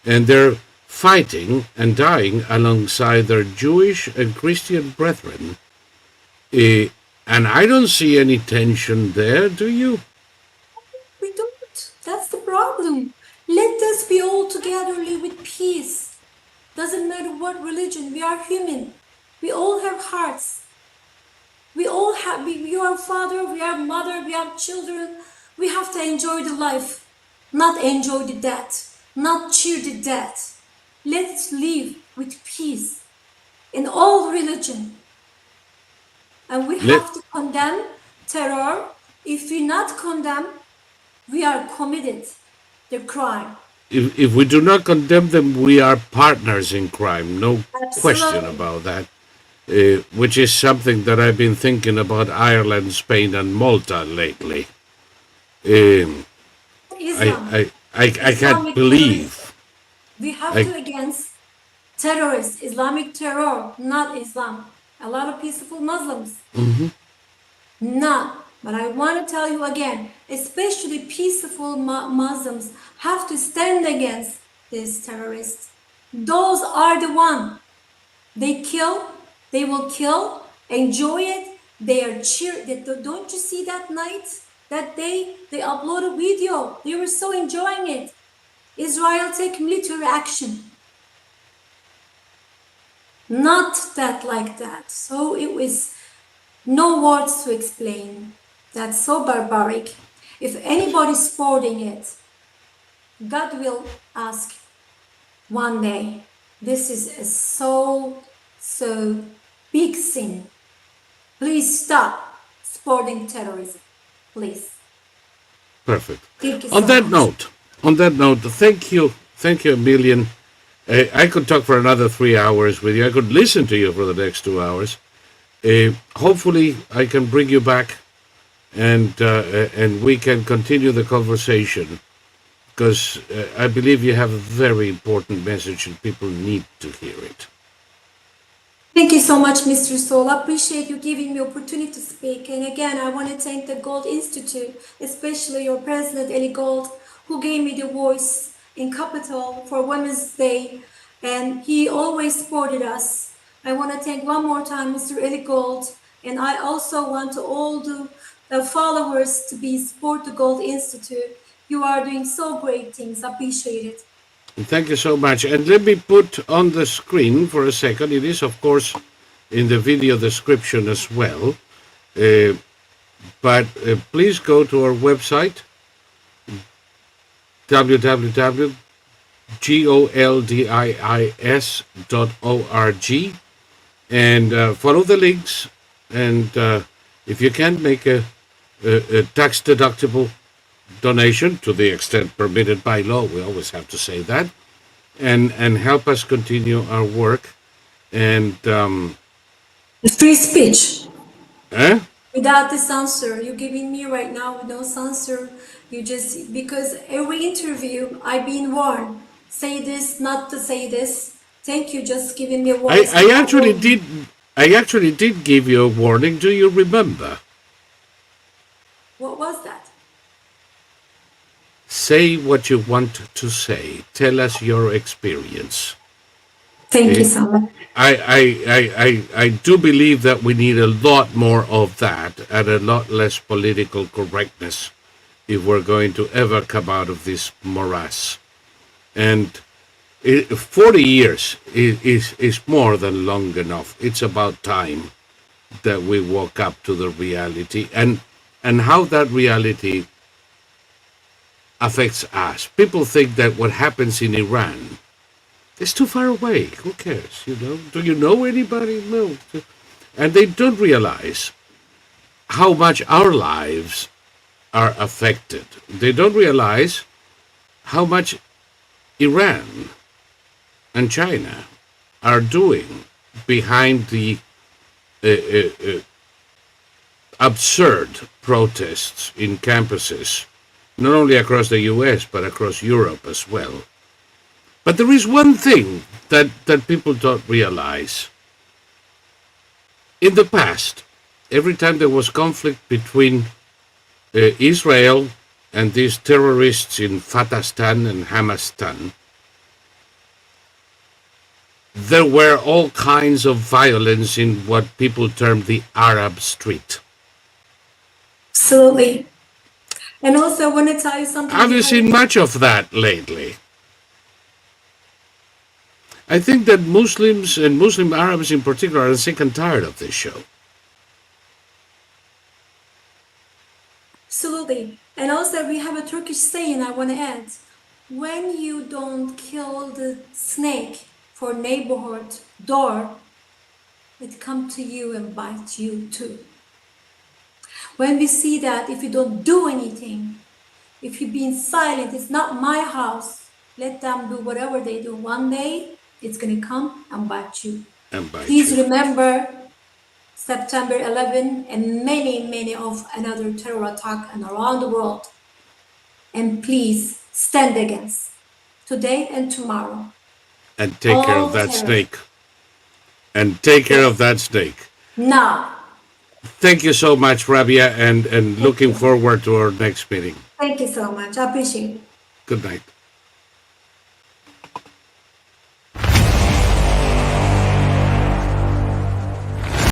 and they're fighting and dying alongside their Jewish and Christian brethren. And I don't see any tension there, do you? We don't. That's the problem. Let us be all together, live with peace. Doesn't matter what religion, we are human. We all have hearts. We all have, we are father, we are mother, we have children. We have to enjoy the life, not enjoy the death, not cheer the death. Let's live with peace in all religion. And we Let, have to condemn terror. If we not condemn, we are committed the crime. if we do not condemn them, we are partners in crime, no question Absolutely. about that. Which is something that I've been thinking about Ireland, Spain, and Malta lately. Um, Islam, I can't Islamic terrorism. believe. We have I, to against terrorists, Islamic terror, not Islam. A lot of peaceful Muslims. Not. But I want to tell you again, especially peaceful Muslims have to stand against these terrorists. Those are the one. They kill, they will kill, enjoy it. They are cheer. Don't you see that night, that day, they upload a video. They were so enjoying it. Israel take military action. Not that like that. So it was no words to explain. That's so barbaric. If anybody's supporting it, God will ask one day. This is a so big sin. Please stop supporting terrorism. Please. perfect. Thank you On so that much. note, thank you a million. I could talk for another 3 hours with you. I could listen to you for the next 2 hours. Hopefully, I can bring you back, and we can continue the conversation, because I believe you have a very important message and people need to hear it. Thank you so much, Mr. Soul. I appreciate you giving me opportunity to speak. And again, I want to thank the Gold Institute, especially your president, Eli Gold, who gave me the voice in Capital for Women's Day. And he always supported us. I want to thank one more time Mr. Eli Gold. And I also want to all the followers to be support the Gold Institute. You are doing so great things. I appreciate it. Thank you so much. And let me put on the screen for a second. It is, of course, in the video description as well. But please go to our website, www.goldis.org, and follow the links. And if you can, make a tax-deductible donation to the extent permitted by law. We always have to say that, and help us continue our work. And Free speech. eh? Without the censor, you're giving me right now with no censor. You just, because every interview I've been warned, say this, not to say this. Thank you, just giving me a voice. I actually did give you a warning. Do you remember? What was that? Say what you want to say. Tell us your experience. Thank you so much. I do believe that we need a lot more of that and a lot less political correctness if we're going to ever come out of this morass. And 40 years is more than long enough. It's about time that we woke up to the reality and how that reality affects us. People think that what happens in Iran is too far away. Who cares? Do you know anybody? No. And they don't realize how much our lives are affected. They don't realize how much Iran and China are doing behind the absurd protests in campuses, not only across the US, but across Europe as well. But there is one thing that people don't realize. In the past, every time there was conflict between Israel and these terrorists in Fatastan and Hamastan, there were all kinds of violence in what people term the Arab street. Absolutely. And also, I want to tell you something. Have you seen much of that lately? I think that Muslims and Muslim Arabs in particular are sick and tired of this show. Absolutely. And also, we have a Turkish saying I want to add. When you don't kill the snake for neighborhood door, it comes to you and bites you too. When we see that if you don't do anything, if you're being silent, it's not my house, let them do whatever they do. One day, it's going to come and bite you. Please remember September 11 and many of another terror attack and around the world. And please stand against today and tomorrow. And take care of that snake. And take care of that snake. Now. Thank you so much, Rabia, and looking forward to our next meeting. Thank you so much. I appreciate it. Good night.